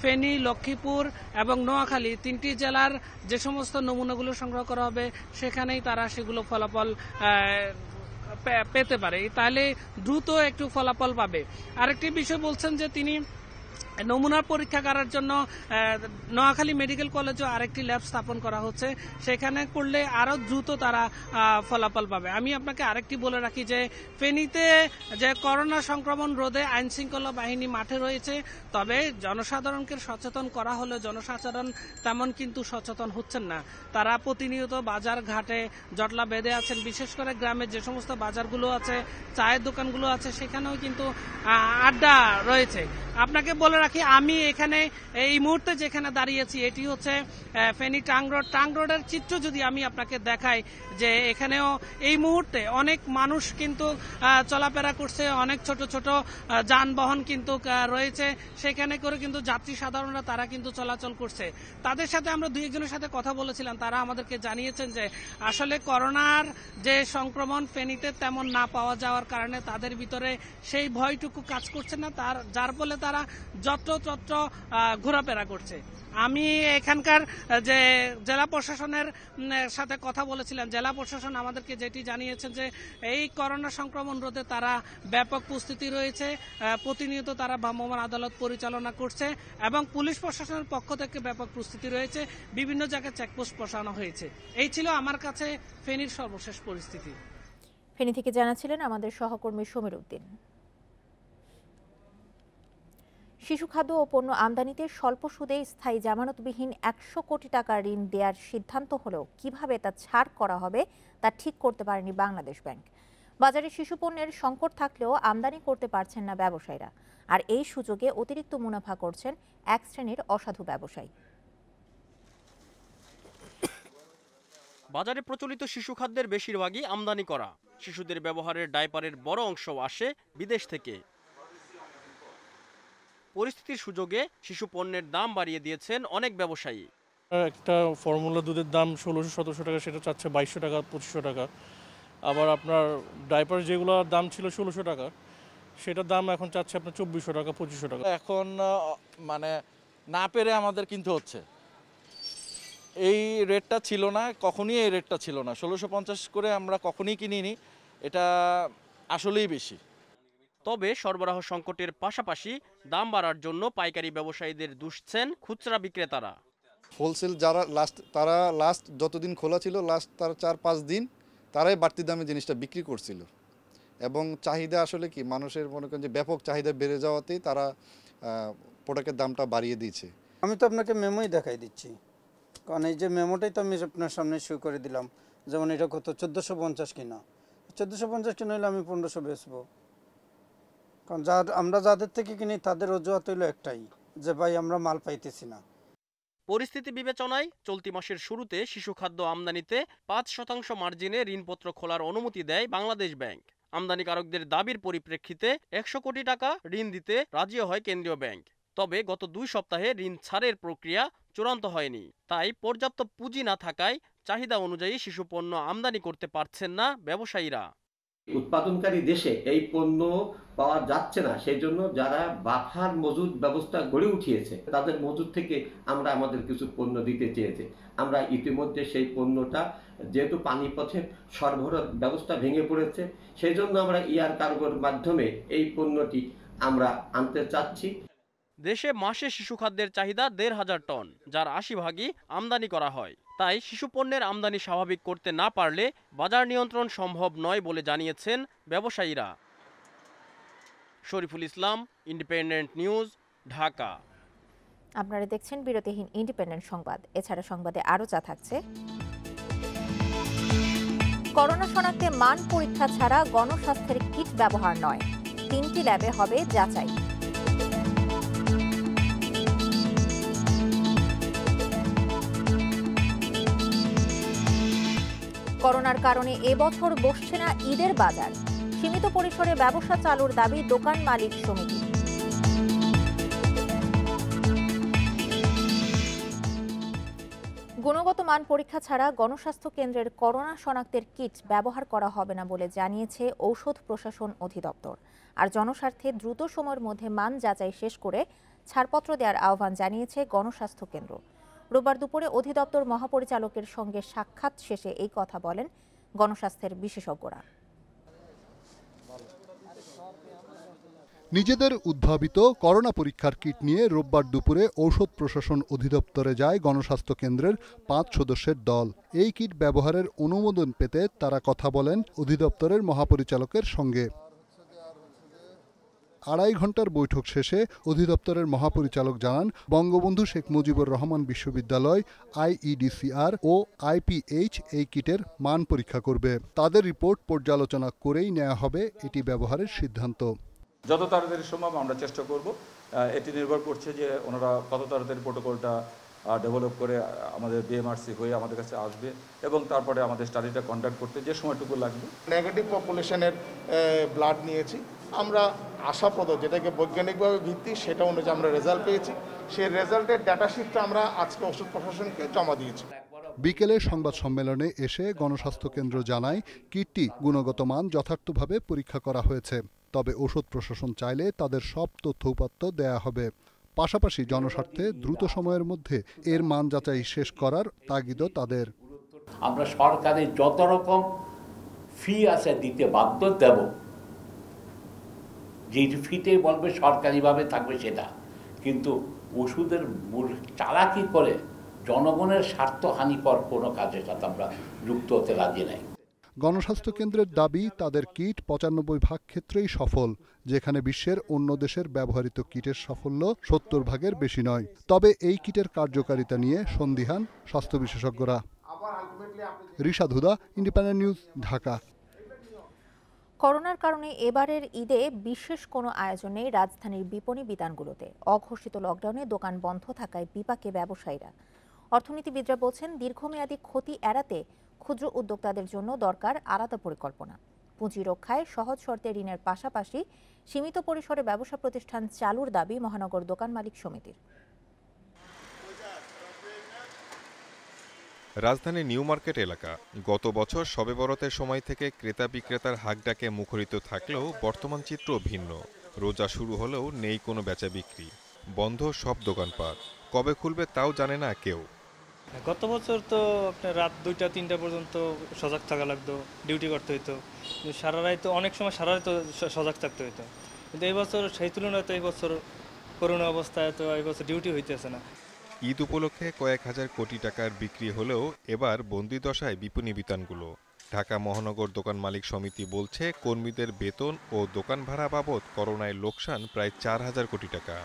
ফেনী, লক্ষ্মীপুর এবং নোয়াখালী 3টি জেলার যে সমস্ত নমুনাগুলো সংগ্রহ করা হবে সেখানেই তারা সেগুলো ফলাফল পেতে পারে, তাহলে দ্রুত একটু ফলাফল পাবে। আরেকটি বিষয় বলছেন যে তিনি নমুনার পরীক্ষা করার জন্য নোয়াখালী মেডিকেল কলেজে আরেকটি ল্যাব স্থাপন করা হচ্ছে, সেখানে করলে আরো দ্রুত তারা ফলাফল পাবে। আমি আপনাকে আরেকটি বলে রাখি যে ফেনীতে যে করোনা সংক্রমণ রোধে আইন শৃঙ্খলা বাহিনী মাঠে রয়েছে, তবে জনসাধারণকে সচেতন করা হলে জনসাধারণ তেমন কিন্তু সচেতন হচ্ছেন না। তারা প্রতিনিয়ত বাজার ঘাটে জটলা বেঁধে আছেন, বিশেষ করে গ্রামের যে সমস্ত বাজারগুলো আছে, চায়ের দোকানগুলো আছে, সেখানেও কিন্তু আড্ডা রয়েছে। আপনাকে বলে রাখি, আমি এখানে এই মুহূর্তে যেখানে দাঁড়িয়েছি এটি হচ্ছে ফেনী টাং রোড। টাং রোডের চিত্র যদি আমি আপনাকে দেখাই, যে এখানেও এই মুহূর্তে অনেক মানুষ কিন্তু চলাফেরা করছে, অনেক ছোট ছোট যানবাহন কিন্তু রয়েছে, সেখানে করে কিন্তু যাত্রী সাধারণরা তারা কিন্তু চলাচল করছে। তাদের সাথে আমরা 2-1 জনের সাথে কথা বলেছিলাম, তারা আমাদেরকে জানিয়েছেন যে আসলে করোনার যে সংক্রমণ ফেনীতে তেমন না পাওয়া যাওয়ার কারণে তাদের ভিতরে সেই ভয়টুকু কাজ করছে না, যার ফলে তারা যত্রতত্র ঘোরাফেরা করছে। আমি এখানকার যে জেলা প্রশাসনের সাথে কথা বলেছিলাম, জেলা প্রশাসন আমাদেরকে যেটি জানিয়েছেন যে এই করোনা সংক্রমণ রোধে তারা ব্যাপক প্রস্তুতি রয়েছে, প্রতিনিয়ত তারা ভ্রাম্যমাণ আদালত পরিচালনা করছে এবং পুলিশ প্রশাসনের পক্ষ থেকে ব্যাপক প্রস্তুতি রয়েছে, বিভিন্ন জায়গায় চেকপোস্ট বসানো হয়েছে। এই ছিল আমার কাছে ফেনীর সর্বশেষ পরিস্থিতি। ফেনী থেকে জানাচ্ছিলেন আমাদের সহকর্মী সমীর উদ্দিন। শিশু খাদ্য ও পণ্য আমদানিতে স্বল্প সুদে স্থায়ী জামানতবিহীন ১০০ কোটি টাকা ঋণ দেওয়ার সিদ্ধান্ত হলেও কিভাবে তা ছাড় করা হবে তা ঠিক করতে পারেনি বাংলাদেশ ব্যাংক। বাজারে শিশু পণ্যের সংকট থাকলেও আমদানি করতে পারছেন না ব্যবসায়ীরা, আর এই সুযোগে অতিরিক্ত মুনাফা করছেন এক শ্রেণীর অসাধু ব্যবসায়ী। বাজারে প্রচলিত শিশু খাদ্যের বেশিরভাগই আমদানি করা। শিশুদের ব্যবহারের ডাইপারের বড় অংশ আসে বিদেশ থেকে। পরিস্থিতির সুযোগে শিশু পণ্যের দাম বাড়িয়ে দিয়েছেন অনেক ব্যবসায়ী। একটা ফর্মুলা দুধের দাম ১৬০০-১৭০০ টাকা, সেটা চাচ্ছে ২২০০ টাকা ২৫০০ টাকা। আবার আপনার ডাইপার যেগুলোর দাম ছিল ১৬০০ টাকা, সেটার দাম এখন চাচ্ছে আপনার ২৪০০ টাকা ২৫০০ টাকা। এখন মানে না পেরে আমাদের কিনতে হচ্ছে। এই রেটটা ছিল না, কখনই এই রেটটা ছিল না। ১৬৫০ করে আমরা কখনই কিনিনি, এটা আসলেই বেশি। তবে সরবরাহ সংকটের পাশাপাশি দাম বাড়ার জন্য পাইকারি ব্যবসায়ীদের দুষছেন খুচরা বিক্রেতারা। হোলসেল যারা তারা লাস্ট যতদিন খোলা ছিল, লাস্ট তার ৪-৫ দিন তারাই বাড়তি দামে জিনিসটা বিক্রি করছিল, এবং চাহিদা আসলে কি মানুষের মনে করেন যে ব্যাপক চাহিদা বেড়ে যাওয়াতেই তারা প্রোডাক্টের দামটা বাড়িয়ে দিয়েছে। আমি তো আপনাকে মেমোই দেখাই দিচ্ছি, কারণ এই যে মেমোটাই তো আমি আপনার সামনে শো করে দিলাম। যেমন এটা কত ১৪৫০ কিনা, ১৪৫০ কিনা হলে আমি ১৫০০ বেচবো। কারণ আমরা যাদের থেকে কিনি তাদের অজুহাত হইলো একটাই, যে ভাই আমরা মাল পাইতেছি না। পরিস্থিতি বিবেচনায় চলতি মাসের শুরুতে শিশু খাদ্য আমদানিতে ৫% মার্জিনে ঋণপত্র খোলার অনুমতি দেয় বাংলাদেশ ব্যাংক। আমদানিকারকদের দাবির পরিপ্রেক্ষিতে ১০০ কোটি টাকা ঋণ দিতে রাজি হয় কেন্দ্রীয় ব্যাংক। তবে গত ২ সপ্তাহে ঋণ ছাড়ের প্রক্রিয়া চূড়ান্ত হয়নি। তাই পর্যাপ্ত পুঁজি না থাকায় চাহিদা অনুযায়ী শিশু পণ্য আমদানি করতে পারছেন না ব্যবসায়ীরা। উৎপাদনকারী দেশে এই পণ্য পাওয়া যাচ্ছে না, সেই জন্য যারা বাফার মজুদ ব্যবস্থা গড়ে উঠিয়েছে তাদের মজুদ থেকে আমরা আমাদের কিছু পণ্য দিতে চেয়েছি। আমরা ইতিমধ্যে সেই পণ্যটা, যেহেতু পানিপথের সরবরাহ ব্যবস্থা ভেঙে পড়েছে, সেই জন্য আমরা এয়ার কার্গোর মাধ্যমে এই পণ্যটি আমরা আনতে চাচ্ছি। দেশে মাসে শিশু খাদ্যের চাহিদা ১৫০০ টন, যার ৮০ ভাগই আমদানি করা হয়। তাই শিশু পণ্যের আমদানি স্বাভাবিক করতে না পারলে বাজার নিয়ন্ত্রণ সম্ভব নয় বলে জানিয়েছেন ব্যবসায়ীরা। Shariful Islam, independent news, Dhaka. আপনারা দেখছেন বিরতিহীন ইন্ডিপেন্ডেন্ট সংবাদ। এছাড়া সংবাদে আরও যা থাকছে: করোনা শনাক্তে মান পরীক্ষা ছাড়া গণস্বাস্থ্যের কিট ব্যবহার নয়, 3টি ল্যাবে হবে যাচাই। করোনার কারণে এবছর বসছে না ঈদের বাজার, সীমিত পরিসরে ব্যবসা চালুর দাবি দোকান মালিক সমিতি। গুণগত মান পরীক্ষা ছাড়া গণস্বাস্থ্য কেন্দ্রের করোনা শনাক্তের কিট ব্যবহার করা হবে না বলে জানিয়েছে ঔষধ প্রশাসন অধিদপ্তর। আর জনস্বার্থে দ্রুত সময়ের মধ্যে মান যাচাই শেষ করে ছাড়পত্র দেওয়ার আহ্বান জানিয়েছে গণস্বাস্থ্য কেন্দ্র। রোববার দুপুরে অধিদপ্তর মহাপরিচালকের সঙ্গে সাক্ষাৎ শেষে এই কথা বলেন গণস্বাস্থ্যের বিশেষজ্ঞরা। নিজেদের উদ্ভাবিত করোনা পরীক্ষার কিট নিয়ে রোববার দুপুরে ঔষধ প্রশাসন অধিদপ্তরে যায় গণস্বাস্থ্য কেন্দ্রের 5 সদস্যের দল। এই কিট ব্যবহারের অনুমোদন পেতে তারা কথা বলেন অধিদপ্তরের মহাপরিচালকের সঙ্গে। 2.5 ঘন্টার বৈঠক শেষে অধিদপ্তরের মহাপরিচালক জানান, বঙ্গবন্ধু শেখ মুজিবুর রহমান বিশ্ববিদ্যালয়, IEDCR ও IPH এই কিটের মান পরীক্ষা করবে। তাদের রিপোর্ট পর্যালোচনা করেই নেওয়া হবে এটি ব্যবহারের সিদ্ধান্ত। যত তাড়াতাড়ি সম্ভব আমরা চেষ্টা করব। এটি নির্ভর করছে যে ওনারা কত তাড়াতাড়ি প্রোটোকলটা ডেভেলপ করে আমাদের BMRC হয়ে আমাদের কাছে আসবে, এবং তারপরে আমাদের স্টাডিটা কন্ডাক্ট করতে যে সময়টুকু লাগবে। নেগেটিভ পপুলেশনের ব্লাড নিয়েছি আমরা, আশাপ্রদ যেটাকে বৈজ্ঞানিকভাবে ভিত্তি, সেটা অনুযায়ী আমরা রেজাল্ট পেয়েছি। সেই রেজাল্টের ডাটাশিটটা আমরা আজকে ওষুধ প্রশাসনকে জমা দিয়েছি। বিকেলে সংবাদ সম্মেলনে এসে গণস্বাস্থ্য কেন্দ্র জানায়, কিটটি গুণগত মান যথার্থভাবে পরীক্ষা করা হয়েছে। তবে ওষুধ প্রশাসন চাইলে তাদের সব তথ্য উপাত্ত দেয়া হবে। পাশাপাশি জনস্বার্থে দ্রুত সময়ের মধ্যে এর মান যাচাই শেষ করার তাগিদও তাদের। আমরা সরকারের যত রকম ফি আছে দিতে বাধ্য দেব, যে ফিতে বলবে সরকারিভাবে থাকবে সেটা, কিন্তু ওষুধের চালাকি করে জনগণের স্বার্থ হানিকর কোনো কাজের সাথে আমরা যুক্ত হতে রাজি নাই। গণস্বাস্থ্য কেন্দ্রের দাবি, তাদের কিট ৯৫% ক্ষেত্রেই সফল, যেখানে বিশ্বের অন্য দেশের ব্যবহৃত কিটের সাফল্য ৭০% বেশি নয়। তবে এই কিটের কার্যকারিতা নিয়ে সন্দিহান স্বাস্থ্য বিশেষজ্ঞরা। রিশাদ হুদা, ইন্ডিপেন্ডেন্ট নিউজ, ঢাকা। করোনার কারণে এবারের ঈদে বিশেষ কোনো আয়োজন নেই রাজধানীর বিপণী বিতানগুলোতে। অঘোষিত লকডাউনে দোকান বন্ধ থাকায় বিপাকে ব্যবসায়ীরা। অর্থনীতিবিদরা বলছেন, দীর্ঘমেয়াদী ক্ষতি এড়াতে ক্ষুদ্র উদ্যোক্তাদের জন্য দরকার আলাদা পরিকল্পনা। পুঁজি রক্ষায় সহজ শর্তে ঋণের পাশাপাশি সীমিত পরিসরে ব্যবসা প্রতিষ্ঠান চালুর দাবি মহানগর দোকান মালিক সমিতির। রাজধানীর নিউ মার্কেট এলাকা গত বছর শবে বরাতের সময় থেকে ক্রেতা বিক্রেতার হাঁকডাকে মুখরিত থাকলেও বর্তমান চিত্র ভিন্ন। রোজা শুরু হলেও নেই কোনো বেচা বিক্রি, বন্ধ সব দোকানপাট। কবে খুলবে তাও জানে না কেউ। গত বছর তো আপনার রাত ২টা-৩টা পর্যন্ত সজাগ থাকা লাগতো, ডিউটি করতে হইতো। সারা রাত তো অনেক সময় সারা রাত সজাগ থাকতে হইতো, কিন্তু এই বছর সেই তুলনায় তো এই বছর করোনা অবস্থায় তো এই বছর ডিউটি হইতেছে না। ঈদ উপলক্ষে কয়েক হাজার কোটি টাকার বিক্রি হলেও এবার বন্দি দশায় বিপণী বিতানগুলো। ঢাকা মহানগর দোকান মালিক সমিতি বলছে, কর্মীদের বেতন ও দোকান ভাড়া বাবদ করোনায় লোকসান প্রায় ৪,০০০ কোটি টাকা।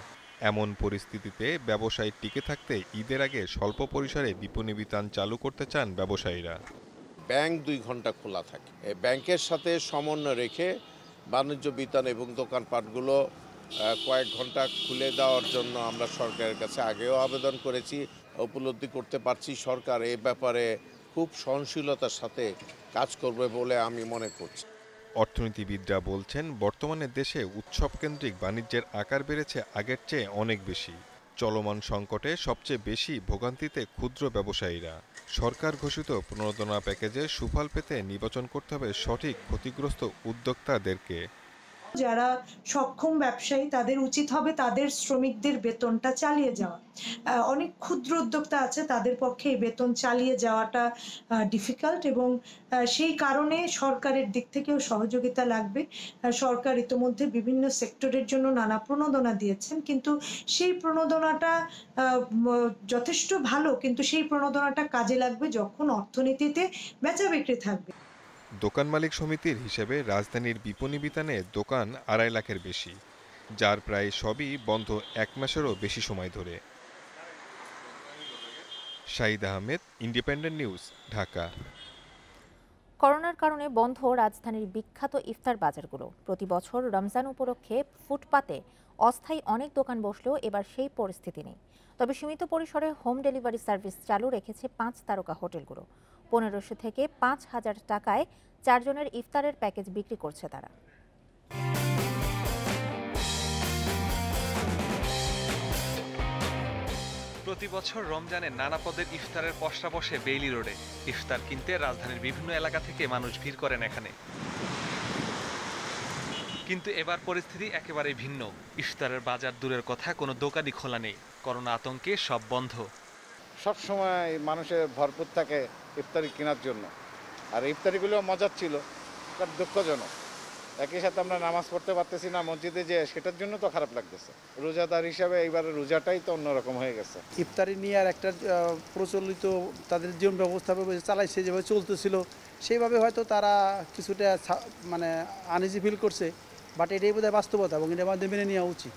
এমন পরিস্থিতিতে ব্যবসায় টিকে থাকতে ঈদের আগে স্বল্প পরিসরে বিপণী বিতান চালু করতে চান ব্যবসায়ীরা। ব্যাংক ২ ঘন্টা খোলা থাকে, ব্যাংকের সাথে সমন্বয় রেখে বাণিজ্য বিতান এবং দোকানপাটগুলো কয়েক ঘন্টা খুলে দেওয়ার জন্য আমরা সরকারের কাছে আগেও আবেদন করেছি। উপলব্ধি করতে পারছি সরকার এই ব্যাপারে খুব সহনশীলতার সাথে কাজ করবে বলে আমি মনে করছি। অর্থনীতিবিদরা বলছেন, বর্তমানে দেশে উৎসব কেন্দ্রিক বাণিজ্যের আকার বেড়েছে আগের চেয়ে অনেক বেশি। চলমান সংকটে সবচেয়ে বেশি ভোগান্তিতে ক্ষুদ্র ব্যবসায়ীরা। সরকার ঘোষিত প্রণোদনা প্যাকেজে সুফল পেতে নির্বাচন করতে হবে সঠিক ক্ষতিগ্রস্ত উদ্যোক্তাদেরকে। যারা সক্ষম ব্যবসায়ী তাদের উচিত হবে তাদের শ্রমিকদের বেতনটা চালিয়ে যাওয়া। অনেক ক্ষুদ্র উদ্যোক্তা আছে, তাদের পক্ষে এই বেতন চালিয়ে যাওয়াটা ডিফিকাল্ট, এবং সেই কারণে সরকারের দিক থেকেও সহযোগিতা লাগবে। সরকার ইতিমধ্যে বিভিন্ন সেক্টরের জন্য নানা প্রণোদনা দিয়েছেন, কিন্তু সেই প্রণোদনাটা যথেষ্ট ভালো, কিন্তু সেই প্রণোদনাটা কাজে লাগবে যখন অর্থনীতিতে বেচা বিক্রি থাকবে। দোকান মালিক সমিতির হিসেবে রাজধানীর বিপণী বিতানে দোকান ২.৫ লাখের বেশি, যার প্রায় সবই বন্ধ ১ মাসেরও বেশি সময় ধরে। Shahid Ahmed, independent news, Dhaka. করোনার কারণে বন্ধ রাজধানীর বিখ্যাত ইফতার বাজারগুলো। প্রতি বছর রমজান উপলক্ষে ফুটপাতে অস্থায়ী অনেক দোকান বসলেও এবার সেই পরিস্থিতি নেই। তবে সীমিত পরিসরে হোম ডেলিভারি সার্ভিস চালু রেখেছে ৫ তারকা হোটেলগুলো। ১৫০০ থেকে ৫,০০০ টাকায় ৪ জনের ইফতারের প্যাকেজ বিক্রি করছে তারা। প্রতি বছর রমজানে নানা পদের ইফতারের পসরা বসে বেইলি রোডে। ইফতার কিনতে রাজধানীর বিভিন্ন এলাকা থেকে মানুষ ভিড় করেন এখানে। কিন্তু এবার পরিস্থিতি একেবারে ভিন্ন। ইফতারের বাজার দূরের কথা, কোনো দোকানই খোলা নেই। করোনা আতঙ্কে সব বন্ধ। সব সময় মানুষের ভরপুর থাকে ইফতারি কেনার জন্য, আর ইফতারিগুলো মজার ছিল, তার দুঃখজনক। একই সাথে আমরা নামাজ পড়তে পারতেছি না মসজিদে, যে সেটার জন্য তো খারাপ লাগতেছে। রোজাদার হিসাবে এইবার রোজাটাই তো অন্যরকম হয়ে গেছে। ইফতারি নিয়ে আর একটা প্রচলিত তাদের জীবন ব্যবস্থা চালাইছে, যেভাবে চলতেছিল সেইভাবে হয়তো তারা কিছুটা মানে আনইজি ফিল করছে, বাট এটাই বোধহয় বাস্তবতা এবং এটা আমাদের মেনে নেওয়া উচিত।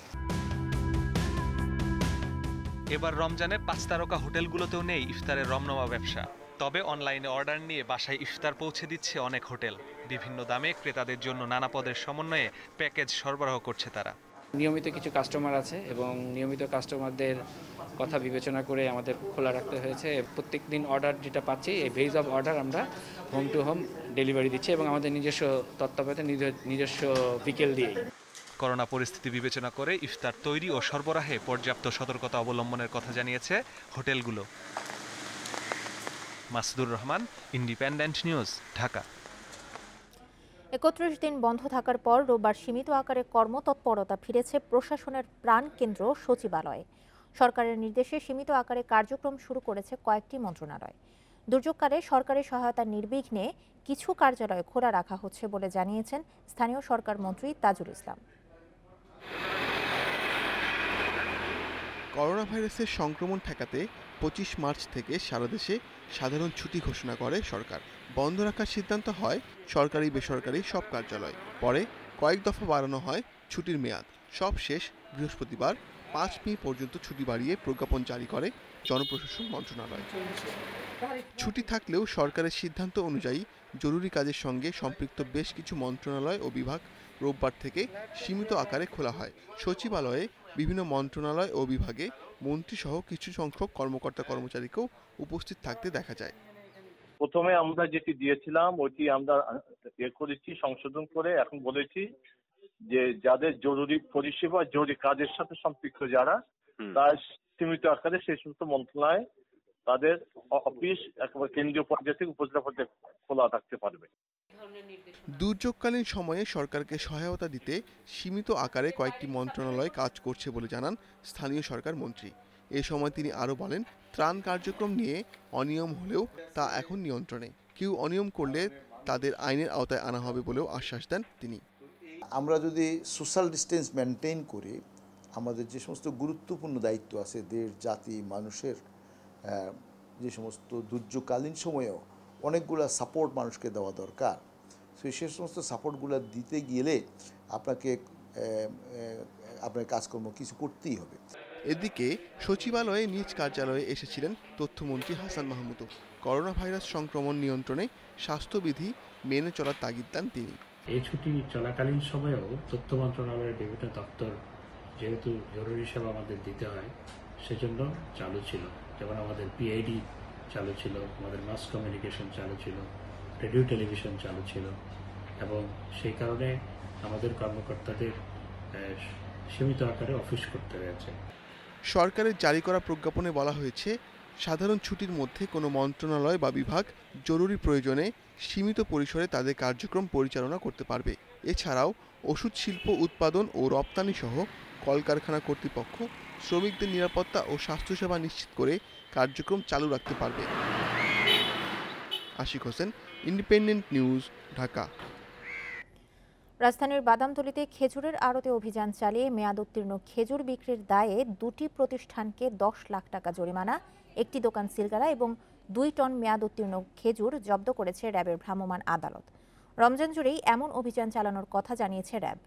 এবার রমজানে ৫ তারকা হোটেলগুলোতেও নেই ইফতারের রমরমা ব্যবসা। তবে অনলাইনে অর্ডার নিয়ে বাসায় ইফতার পৌঁছে দিচ্ছে অনেক হোটেল। বিভিন্ন দামে ক্রেতাদের জন্য নানা পদের সমন্বয়ে প্যাকেজ সরবরাহ করছে তারা। নিয়মিত কিছু কাস্টমার আছে এবং নিয়মিত কাস্টমারদের কথা বিবেচনা করে আমাদের খোলা রাখতে হয়েছে। প্রত্যেক দিন অর্ডার যেটা পাচ্ছি, এই বেস অফ অর্ডার আমরা হোম টু হোম ডেলিভারি দিচ্ছি এবং আমাদের নিজস্ব তত্ত্বাবধানে নিজস্ব বিকেল দিয়েই। করোনা পরিস্থিতি বিবেচনা করে ইফতার তৈরি ও সরবরাহে পর্যাপ্ত সতর্কতা অবলম্বনের কথা জানিয়েছে হোটেলগুলো। Masudur Rahman, independent news, Dhaka. ৩১ দিন বন্ধ থাকার পর রোববার সীমিত আকারে কর্মতৎপরতা ফিরেছে প্রশাসনের প্রাণকেন্দ্র সচিবালয়ে। সরকারের নির্দেশে সীমিত আকারে কার্যক্রম শুরু করেছে কয়েকটি মন্ত্রণালয়। দুর্যোগকালে সরকারি সহায়তা নির্বিঘ্নে কিছু কার্যালয় খোলা রাখা হচ্ছে বলে জানিয়েছেন স্থানীয় সরকার মন্ত্রী তাজুল ইসলাম। করোনা ভাইরাসের সংক্রমণ ঠেকাতে 25 মার্চ থেকে সারা দেশে সাধারণ ছুটি ঘোষণা করে সরকার। বন্ধ রাখার সিদ্ধান্ত হয় সরকারি বেসরকারি সব কার্যালয়। পরে কয়েক দফা বাড়ানো হয় ছুটির মেয়াদ। সব শেষ বৃহস্পতিবার 5 মে পর্যন্ত ছুটি বাড়িয়ে প্রজ্ঞাপন জারি করে জনপ্রশাসন মন্ত্রণালয়। ছুটি থাকলেও সরকারের সিদ্ধান্ত অনুযায়ী জরুরি কাজের সঙ্গে সম্পৃক্ত বেশ কিছু মন্ত্রণালয় ও বিভাগ রোববার থেকে সীমিত আকারে খোলা হয়। সচিবালয়ে বিভিন্ন মন্ত্রণালয় ও বিভাগে মন্ত্রীসহ কিছু সংখ্যক কর্মকর্তা কর্মচারীকেও উপস্থিত থাকতে দেখা যায়। প্রথমে আমরা যেটি দিয়েছিলাম ওইটি আমরা করেছি, সংশোধন করে এখন বলেছি যে যাদের জরুরি পরিষেবা জরুরি কাজের সাথে সম্পৃক্ত যারা, তার সীমিত আকারে সেই সমস্ত মন্ত্রণালয় তাদের অফিস একেবারে কেন্দ্রীয় পর্যায়ে থেকে উপজেলা পর্যায়ে খোলা থাকতে পারবে। দুর্যোগকালীন সময়ে সরকারকে সহায়তা দিতে সীমিত আকারে কয়েকটি মন্ত্রণালয় কাজ করছে বলে জানান স্থানীয় সরকার মন্ত্রী। এ সময় তিনি আরও বলেন, ত্রাণ কার্যক্রম নিয়ে অনিয়ম হলেও তা এখন নিয়ন্ত্রণে। কেউ অনিয়ম করলে তাদের আইনের আওতায় আনা হবে বলেও আশ্বাস দেন তিনি। আমরা যদি সোশ্যাল ডিস্টেন্স মেনটেন করে আমাদের যে সমস্ত গুরুত্বপূর্ণ দায়িত্ব আছে দেশ জাতি মানুষের, যে সমস্ত দুর্যোগকালীন সময়েও অনেকগুলো সাপোর্ট মানুষকে দেওয়া দরকার, সেই সমস্ত সাপোর্টগুলো দিতে গেলে আপনার কাজকর্ম কিছু করতেই হবে। এদিকে সচিবালয়ে নিজ কার্যালয়ে এসেছিলেন তথ্যমন্ত্রী হাসান মাহমুদও। করোনা ভাইরাস সংক্রমণ নিয়ন্ত্রণে স্বাস্থ্যবিধি মেনে চলার তাগিদ দেন তিনি। এই ছুটি চলাকালীন সময়েও তথ্য মন্ত্রণালয়ের বিভিন্ন দপ্তর যেহেতু জরুরি সেবা আমাদের দিতে হয় সেজন্য চালু ছিল। যেমন আমাদের পিআইডি চালু ছিল, আমাদের মাস কমিউনিকেশন চালু ছিল, রেডিও টেলিভিশন চালু ছিল এবং সেই কারণে আমাদের কর্মকর্তাদের সীমিত আকারে অফিস করতে হয়েছে। সরকারের জারি করা প্রজ্ঞাপনে বলা হয়েছে, সাধারণ ছুটির মধ্যে কোনো মন্ত্রণালয় বা বিভাগ জরুরি প্রয়োজনে সীমিত পরিসরে তাদের কার্যক্রম পরিচালনা করতে পারবে। এছাড়াও ওষুধ শিল্প উৎপাদন ও রপ্তানি সহ কলকারখানা কর্তৃপক্ষ শ্রমিকদের নিরাপত্তা ও স্বাস্থ্যসেবা নিশ্চিত করে কার্যক্রম চালু রাখতে পারবে। Ashiq Hossain, independent news, Dhaka. রাজধানীর বাদামতলীতে খেজুরের আড়তে অভিযান চালিয়ে মেয়াদ উত্তীর্ণ খেজুর বিক্রির দায়ে 2টি প্রতিষ্ঠানকে 10 লাখ টাকা জরিমানা, একটি দোকান সিলগালা এবং 2 টন মেয়াদ উত্তীর্ণ খেজুর জব্দ করেছে র্যাবের ভ্রাম্যমাণ আদালত। রমজান জুড়েই এমন অভিযান চালানোর কথা জানিয়েছে র্যাব।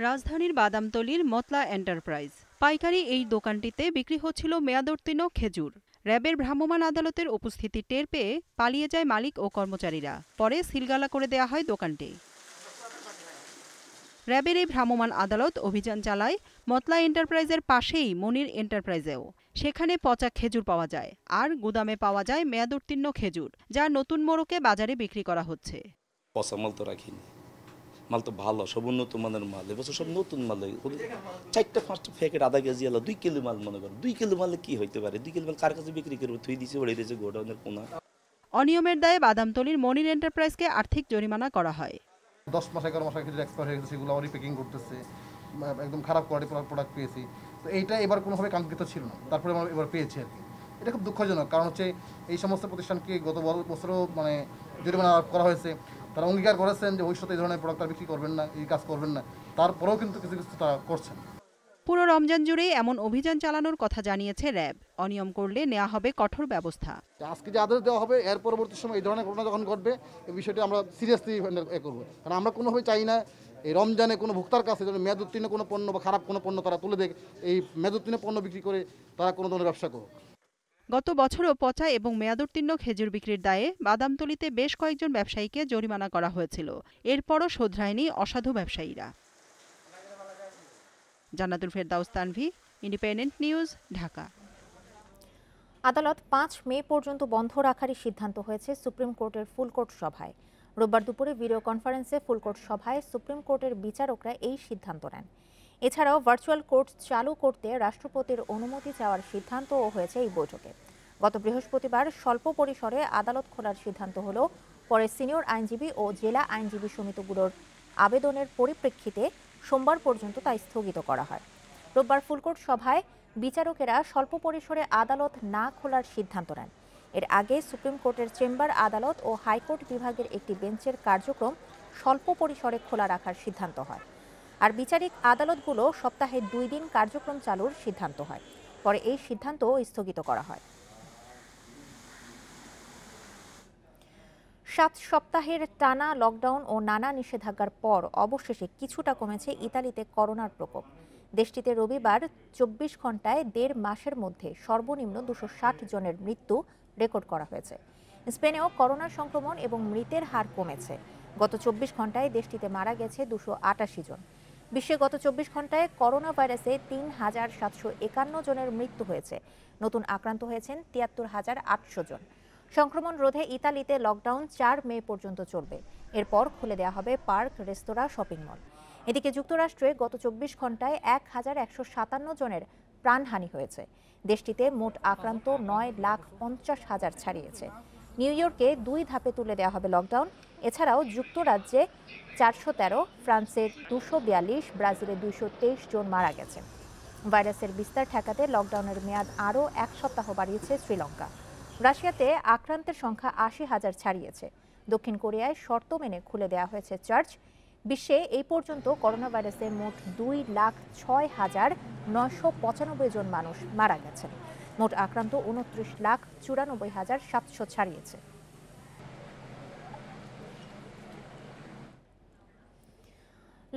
রাজধানীর বাদামতলীর মতলা এন্টারপ্রাইজ পাইকারি এই দোকানটিতে বিক্রি হচ্ছিল মেয়াদোত্তীর্ণ খেজুর। র্যাবের ভ্রাম্যমাণ আদালতের উপস্থিতি টের পেয়ে পালিয়ে যায় মালিক ও কর্মচারীরা। পরে সিলগালা করে দেয়া হয় দোকানটি। র্যাবের এই ভ্রাম্যমাণ আদালত অভিযান চালায় মতলা এন্টারপ্রাইজের পাশেই মনির এন্টারপ্রাইজেও। সেখানে পচা খেজুর পাওয়া যায় আর গুদামে পাওয়া যায় মেয়াদোত্তীর্ণ খেজুর, যা নতুন মোড়কে বাজারে বিক্রি করা হচ্ছে। পচা মাল তো রাখিনি, মাল তো ভালো, সব উন্নত মানের মাল, এবছর সব নতুন মাল। 4-5টা প্যাকেট আধা কেজি আলো 2 কিলো মাল, মনে করেন 2 কিলো মালে কি হইতে পারে? 2 কিলো মাল কার কাছে বিক্রি করবো? থুই দিয়েছে, ওড়ে দিয়েছে গোডাউনের কোনা। অনিয়মের দায়ে বাদামতলীর মনির এন্টারপ্রাইজকে আর্থিক জরিমানা করা হয়। 10 মাস 11 মাস খেজুর এক্সপায়ার হয়ে গেছে, সেগুলো আবার প্যাকিং করতেছে, একদম খারাপ কোয়ালিটির প্রোডাক্ট পেয়েছি। তো এইটা এবার কোনোভাবে কাঙ্ক্ষিত ছিল না, তারপরে আমরা এবার পেয়েছি আর কি। এটা খুব দুঃখজনক, কারণ হচ্ছে এই সমস্ত প্রতিষ্ঠানকে গত বছরও জরিমানা করা হয়েছে। তারা অঙ্গীকার করেছেন যে ভবিষ্যতে এই ধরনের প্রোডাক্ট বিক্রি করবেন না, এই কাজ করবেন না, তারপরেও কিন্তু কিছু কিছু তারা করছেন। পুরো রমজান জুড়েই এমন অভিযান চালানোর কথা জানিয়েছে র্যাব। অনিয়ম করলে নেওয়া হবে কঠোর ব্যবস্থা। আজকে যে আদেশ দেওয়া হবে এর পরবর্তী সময় এই ধরনের ঘটনা যখন ঘটবে, এই বিষয়টি আমরা সিরিয়াসলি করবো। কারণ আমরা কোনোভাবে চাই না এই রমজানে কোনো ভোক্তার কাছে যেন মেয়াদ উত্তীর্ণ কোনো পণ্য বা খারাপ কোনো পণ্য তারা তুলে দেয়, এই মেয়াদ উত্তীর্ণ পণ্য বিক্রি করে তারা কোনো ধরনের ব্যবসা করুক। গত বছরও পচা এবং মেয়াদোত্তীর্ণ খেজুর বিক্রির দায়ে বাদামতলীতে বেশ কয়েকজন ব্যবসায়ীকে জরিমানা করা হয়েছিল। এরপরও শোধরায়নি অসাধু ব্যবসায়ীরা। জান্নাতুল ফেরদাউস তানভি, ইন্ডিপেন্ডেন্ট নিউজ, ঢাকা। আদালত 5 মে পর্যন্ত বন্ধ রাখারই সিদ্ধান্ত হয়েছে সুপ্রিম কোর্টের ফুলকোর্ট সভায়। রোববার দুপুরে ভিডিও কনফারেন্সে ফুলকোর্ট সভায় সুপ্রিম কোর্টের বিচারকরা এই সিদ্ধান্ত নেন। এছাড়াও ভার্চুয়াল কোর্ট চালু করতে রাষ্ট্রপতির অনুমতি চাওয়ার সিদ্ধান্তও হয়েছে এই বৈঠকে। গত বৃহস্পতিবার স্বল্প পরিসরে আদালত খোলার সিদ্ধান্ত হলেও পরে সিনিয়র আইনজীবী ও জেলা আইনজীবী সমিতিগুলোর আবেদনের পরিপ্রেক্ষিতে সোমবার পর্যন্ত তা স্থগিত করা হয়। রোববার ফুলকোর্ট সভায় বিচারকেরা স্বল্প পরিসরে আদালত না খোলার সিদ্ধান্ত নেন। এর আগে সুপ্রিম কোর্টের চেম্বার আদালত ও হাইকোর্ট বিভাগের একটি বেঞ্চের কার্যক্রম স্বল্প পরিসরে খোলা রাখার সিদ্ধান্ত হয়। আর বিচারিক আদালতগুলো সপ্তাহে 2 দিন কার্যক্রম চালুর সিদ্ধান্ত হয়। পরে এই সিদ্ধান্ত স্থগিত করা হয়। 7 সপ্তাহের টানা লকডাউন ও নানা নিষেধাজ্ঞার পর অবশেষে কিছুটা কমেছে ইতালিতে করোনার প্রকোপ। দেশটিতে রবিবার 24 ঘন্টায় 1.5 মাসের মধ্যে সর্বনিম্ন 260 জনের মৃত্যু রেকর্ড করা হয়েছে। স্পেনেও করোনা সংক্রমণ এবং মৃতের হার কমেছে। গত 24 ঘন্টায় দেশটিতে মারা গেছে 288 জন। বিশ্বে গত 24 ঘন্টায় করোনা ভাইরাসে 3,751 জনের মৃত্যু হয়েছে। নতুন আক্রান্ত হয়েছেন 73,800 জন। সংক্রমণ রোধে ইতালিতে লকডাউন 4 মে পর্যন্ত চলবে। এরপর খুলে দেওয়া হবে পার্ক, রেস্তোরাঁ, শপিং মল। এদিকে যুক্তরাষ্ট্রে গত 24 ঘন্টায় 1,157 জনের প্রাণহানি হয়েছে। দেশটিতে মোট আক্রান্ত 9,50,000 ছাড়িয়েছে। নিউ ইয়র্কে 2 ধাপে তুলে দেওয়া হবে লকডাউন। এছাড়াও যুক্তরাজ্যে 413, ফ্রান্সে 242, ব্রাজিলে 223 জন মারা গেছে। ভাইরাসের বিস্তার ঠেকাতে লকডাউনের মেয়াদ আরও 1 সপ্তাহ বাড়িয়েছে শ্রীলঙ্কা। রাশিয়াতে আক্রান্তের সংখ্যা 80,000 ছাড়িয়েছে। দক্ষিণ কোরিয়ায় শর্ত মেনে খুলে দেওয়া হয়েছে চার্চ। বিশ্বে এই পর্যন্ত করোনা ভাইরাসে মোট 2,06,995 জন মানুষ মারা গেছেন। মোট আক্রান্ত 29,94,700 ছাড়িয়েছে।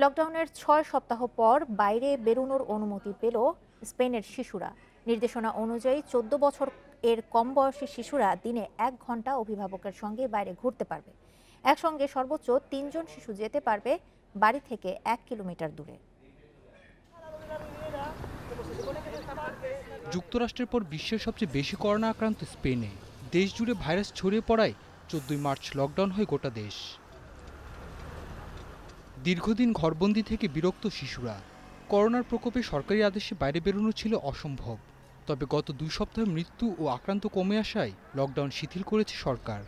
লকডাউনের 6 সপ্তাহ পর বাইরে বেরোনোর অনুমতি পেল স্পেনের শিশুরা। নির্দেশনা অনুযায়ী 14 বছর এর কম বয়সী শিশুরা দিনে 1 ঘন্টা অভিভাবকের সঙ্গে বাইরে ঘুরতে পারবে। একসঙ্গে সর্বোচ্চ 3 জন শিশু যেতে পারবে বাড়ি থেকে 1 কিলোমিটার দূরে। যুক্তরাষ্ট্রের পর বিশ্বের সবচেয়ে বেশি করোনা আক্রান্ত স্পেনে। দেশ জুড়ে ভাইরাস ছড়িয়ে পড়ায় 14 মার্চ লকডাউন হয় গোটা দেশ। দীর্ঘদিন ঘরবন্দি থেকে বিরক্ত শিশুরা। করোনার প্রকোপে সরকারি আদেশে বাইরে বেরোনো ছিল অসম্ভব। তবে গত 2 সপ্তাহে মৃত্যু ও আক্রান্ত কমে আসায় লকডাউন শিথিল করেছে সরকার।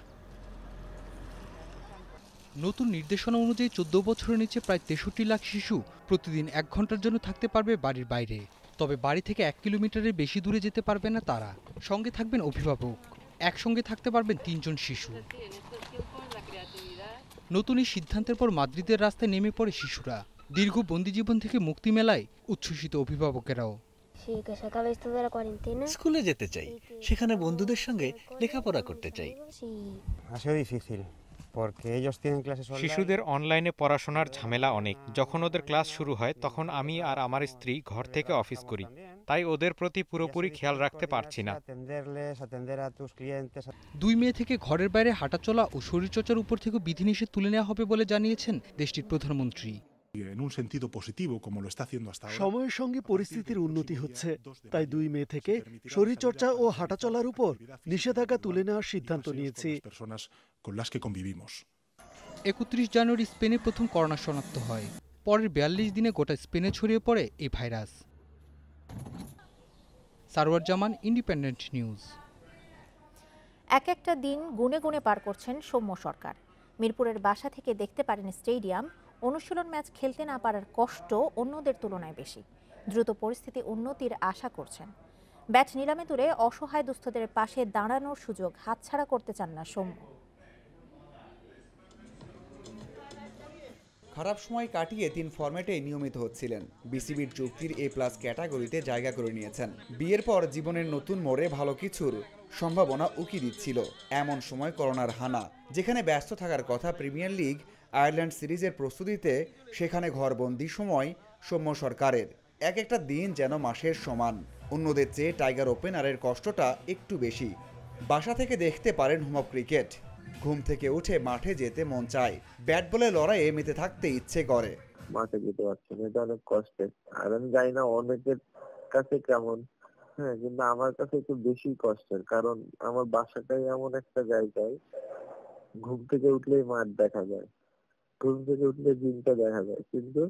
নতুন নির্দেশনা অনুযায়ী 14 বছরের নিচে প্রায় 63 লাখ শিশু প্রতিদিন 1 ঘন্টার জন্য থাকতে পারবে বাড়ির বাইরে। তবে বাড়ি থেকে 1 কিলোমিটারের বেশি দূরে যেতে পারবে না তারা। সঙ্গে থাকবেন অভিভাবক। একসঙ্গে থাকতে পারবেন 3 জন শিশু। নতুন এই সিদ্ধান্তের পর মাদ্রিদের রাস্তায় নেমে পড়ে শিশুরা। দীর্ঘ বন্দিজীবন থেকে মুক্তি মেলায় উচ্ছ্বসিত অভিভাবকেরাও। স্কুলে যেতে চাই, সেখানে বন্ধুদের সঙ্গে লেখাপড়া করতে চাই। শিশুদের অনলাইনে পড়াশোনার ঝামেলা অনেক। যখন ওদের ক্লাস শুরু হয় তখন আমি আর আমার স্ত্রী ঘর থেকে অফিস করি, তাই ওদের প্রতি পুরোপুরি খেয়াল রাখতে পারছি না। 2 মে থেকে ঘরের বাইরে হাঁটাচলা ও শরীরচর্চার উপর থেকে বিধিনিষেধ তুলে নেওয়া হবে বলে জানিয়েছেন দেশটির প্রধানমন্ত্রী। সময়ের সঙ্গে পরিস্থিতির উন্নতি হচ্ছে, তাই 2 মে থেকে শরীরচর্চা ও হাঁটাচলার উপর নিষেধাজ্ঞা তুলে নেওয়ার সিদ্ধান্ত নিয়েছি। 31 জানুয়ারি স্পেনে প্রথম করোনা শনাক্ত হয়। পরের 42 দিনে গোটা স্পেনে ছড়িয়ে পড়ে এই ভাইরাস। সারওয়ার জামান, ইন্ডিপেন্ডেন্ট নিউজ। এক একটা দিন গুনে গুনে পার করছেন সৌম্য সরকার। মিরপুরের বাসা থেকে দেখতে পারেন স্টেডিয়াম। অনুশীলন ম্যাচ খেলতে না পারার কষ্ট অন্যদের তুলনায় বেশি। দ্রুত পরিস্থিতি উন্নতির আশা করছেন। ব্যাট নিলামে তুলে অসহায় দুস্থদের পাশে দাঁড়ানোর সুযোগ হাতছাড়া করতে চান না সৌম্য। খারাপ সময় কাটিয়ে 3 ফরম্যাটে নিয়মিত হচ্ছিলেন। বিসিবির চুক্তির A+ ক্যাটাগরিতে জায়গা করে নিয়েছেন। বিয়ের পর জীবনের নতুন মোড়ে ভালো কিছুর সম্ভাবনা উকি দিচ্ছিল। এমন সময় করোনার হানা। যেখানে ব্যস্ত থাকার কথা প্রিমিয়ার লিগ, আয়ারল্যান্ড সিরিজের প্রস্তুতিতে, সেখানে ঘরবন্দি সময় সৌম্য সরকারের। এক একটা দিন যেন মাসের সমান। অন্যদের চেয়ে টাইগার ওপেনারের কষ্টটা একটু বেশি। বাসা থেকে দেখতে পারেন হোম অফ ক্রিকেট। ঘুম থেকে উঠে মাঠে যেতে মন চায়। ব্যাট বলে লড়াইয়ে মেতে থাকতে ইচ্ছে করে। মাঠে যেতে পারছি না, এটা অনেক কষ্টের। আর আমি জানি না অনেকের কাছে কেমন, হ্যাঁ, কিন্তু আমার কাছে একটু বেশি কষ্টের। কারণ আমার বাসাটাই এমন একটা জায়গায় ঘুম থেকে উঠলেই মাঠ দেখা যায়, ঘুম থেকে উঠলে দিনটা দেখা যায়, কিন্তু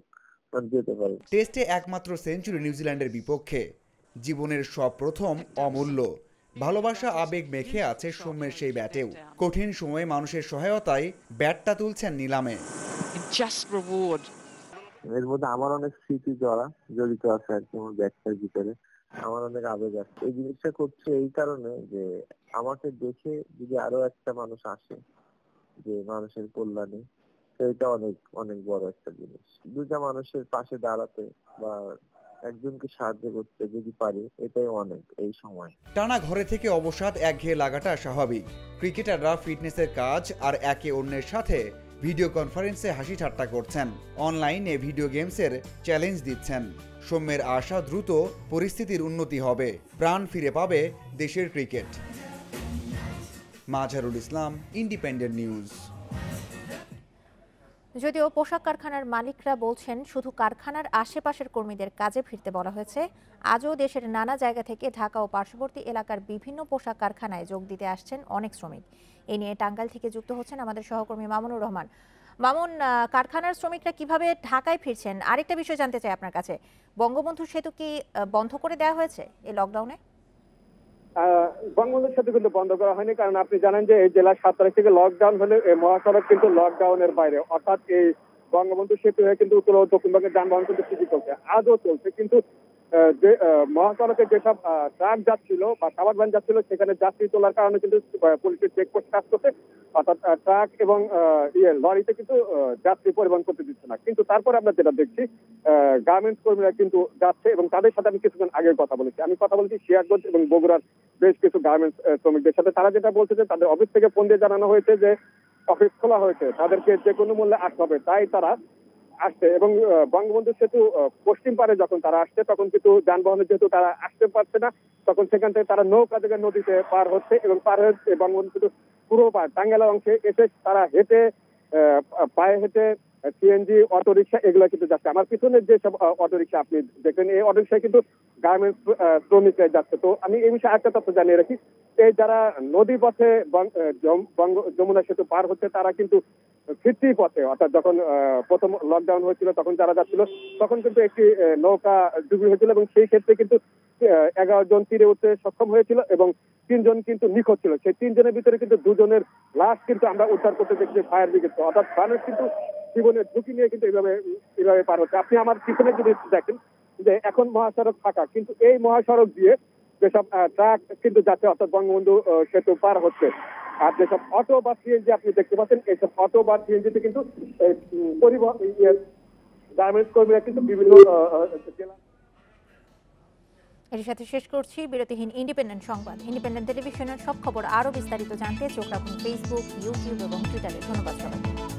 যেতে পারি। টেস্টে একমাত্র সেঞ্চুরি নিউজিল্যান্ডের বিপক্ষে। জীবনের সব প্রথম অমূল্য। ভালোবাসা আবেগ মেখে আছে সৌম্যের সেই ব্যাটেও। কঠিন সময়ে মানুষের সহায়তায় ব্যাটটা তুলছেন নিলামে। এর মধ্যে আমার অনেক স্মৃতি জড়িত আছে আর কি আমার ব্যাটটার ভিতরে। আমার অনেক আবেগ আছে। এই জিনিসটা করছে এই কারণে যে আমাকে দেখে যদি আরো একটা মানুষ আসে যে মানুষের কল্যাণে, এটা অনেক অনেক বড় একটা জিনিস। দুইটা মানুষের পাশে দাঁড়াতে বা একজনকে সাহায্য করতে যদি পারি এটাই অনেক এই সময়। টানা ঘরে থেকে অবসাদ একঘেয়ে লাগাটা স্বাভাবিক। ক্রিকেটাররা ফিটনেসের কাজ আর একে অন্যের সাথে ভিডিও কনফারেন্সে হাসি ঠাট্টা করছেন, অনলাইনে ভিডিও গেমসের চ্যালেঞ্জ দিচ্ছেন। সৌম্যের আশা দ্রুত পরিস্থিতির উন্নতি হবে, প্রাণ ফিরে পাবে দেশের ক্রিকেট। মাঝারুল ইসলাম, ইন্ডিপেন্ডেন্ট নিউজ। যদিও পোশাক কারখানার মালিকরা বলছেন শুধু কারখানার আশেপাশের কর্মীদের কাজে ফিরতে বলা হয়েছে, আজও দেশের নানা জায়গা থেকে ঢাকা ও পার্শ্ববর্তী এলাকার বিভিন্ন পোশাক কারখানায় যোগ দিতে আসছেন অনেক শ্রমিক। এ নিয়ে টাঙ্গাইল থেকে যুক্ত হচ্ছেন আমাদের সহকর্মী মামুনুর রহমান। মামুন, কারখানার শ্রমিকরা কিভাবে ঢাকায় ফিরছেন? আরেকটা বিষয় জানতে চাই আপনার কাছে, বঙ্গবন্ধু সেতু কি বন্ধ করে দেওয়া হয়েছে এই লকডাউনে? বঙ্গবন্ধু সেতু কিন্তু বন্ধ করা হয়নি, কারণ আপনি জানেন যে এই জেলার 7 তারিখ থেকে লকডাউন হলে এই মহাসড়ক কিন্তু লকডাউনের বাইরে, অর্থাৎ এই বঙ্গবন্ধু সেতু হয়ে কিন্তু উত্তর ও দক্ষিণবঙ্গের যানবাহন কিন্তু ঠিকই চলছে, আজও চলছে। কিন্তু যে মহাসড়কে যেসব ট্রাক যাচ্ছিল বা সাবান ভ্যান যাচ্ছিল সেখানে যাত্রী তোলার কারণে কিন্তু পুলিশের চেকপোস্ট কাজ করছে, অর্থাৎ ট্রাক এবং লরিতে কিন্তু যাত্রী পরিবহন করতে দিচ্ছে না। কিন্তু তারপরে আমরা যেটা দেখছি গার্মেন্টস কর্মীরা কিন্তু যাচ্ছে এবং তাদের সাথে আমি কিছুক্ষণ আগে কথা বলেছি। আমি কথা বলেছি সিরাজগঞ্জ এবং বগুড়ার বেশ কিছু গার্মেন্টস শ্রমিকদের সাথে। তারা যেটা বলছে যে তাদের অফিস থেকে ফোন দিয়ে জানানো হয়েছে যে অফিস খোলা হয়েছে, তাদেরকে যে কোনো মূল্যে আসতে হবে, তাই তারা আসছে। এবং বঙ্গবন্ধু সেতু পশ্চিম পারে যখন তারা আসছে তখন কিন্তু যানবাহনের যেহেতু তারা আসতে পারছে না, তখন সেখান থেকে তারা নৌকা থেকে নদীতে পার হচ্ছে এবং পার হয়ে বঙ্গবন্ধু সেতু পুরো টাঙ্গাইল অংশে এসে তারা হেঁটে পায়ে হেঁটে সিএনজি অটোরিকশা এগুলো কিন্তু যাচ্ছে। আমার পিছনে যে সব অটোরিকশা আপনি দেখেন, এই অটোরিকশায় কিন্তু গার্মেন্টস শ্রমিকরা যাচ্ছে। তো আমি এই বিষয়ে একটা তথ্য জানিয়ে রাখি, এই যারা নদী পথে যমুনা সেতু পার হচ্ছে তারা কিন্তু ফিরতি পথে, অর্থাৎ যখন প্রথম লকডাউন হয়েছিল তখন যারা যাচ্ছিল তখন কিন্তু একটি নৌকা ডুবি হয়েছিল এবং সেই ক্ষেত্রে কিন্তু 11 জন তীরে উঠতে সক্ষম হয়েছিল এবং 3 জন কিন্তু নিখোঁজ ছিল। সেই 3 জনের ভিতরে কিন্তু 2 জনের লাশ কিন্তু আমরা উদ্ধার করতে দেখছি ফায়ার ব্রিগেড, অর্থাৎ মানুষ কিন্তু জীবনের ঝুঁকি নিয়ে কিন্তু এইভাবে পার হচ্ছে। আপনি আমার পিছনে যদি দেখেন যে এখন মহাসড়ক ফাঁকা, কিন্তু এই মহাসড়ক দিয়ে যেসব ট্রাক কিন্তু যাচ্ছে, অর্থাৎ বঙ্গবন্ধু সেতু পার হচ্ছে। আর যেসব অটো বা সিএনজি আপনি দেখতে পাচ্ছেন, এইসব অটো বা সিএনজিতে কিন্তু পরিবহন গার্মেন্টস কর্মীরা কিন্তু বিভিন্ন জেলা। এর সাথে শেষ করছি বিরতিহীন ইন্ডিপেন্ডেন্ট সংবাদ। ইন্ডিপেন্ডেন্ট টেলিভিশনের সব খবর আরও বিস্তারিত জানতে চোখ রাখুন ফেসবুক, ইউটিউব এবং টুইটারে। ধন্যবাদ সবাইকে।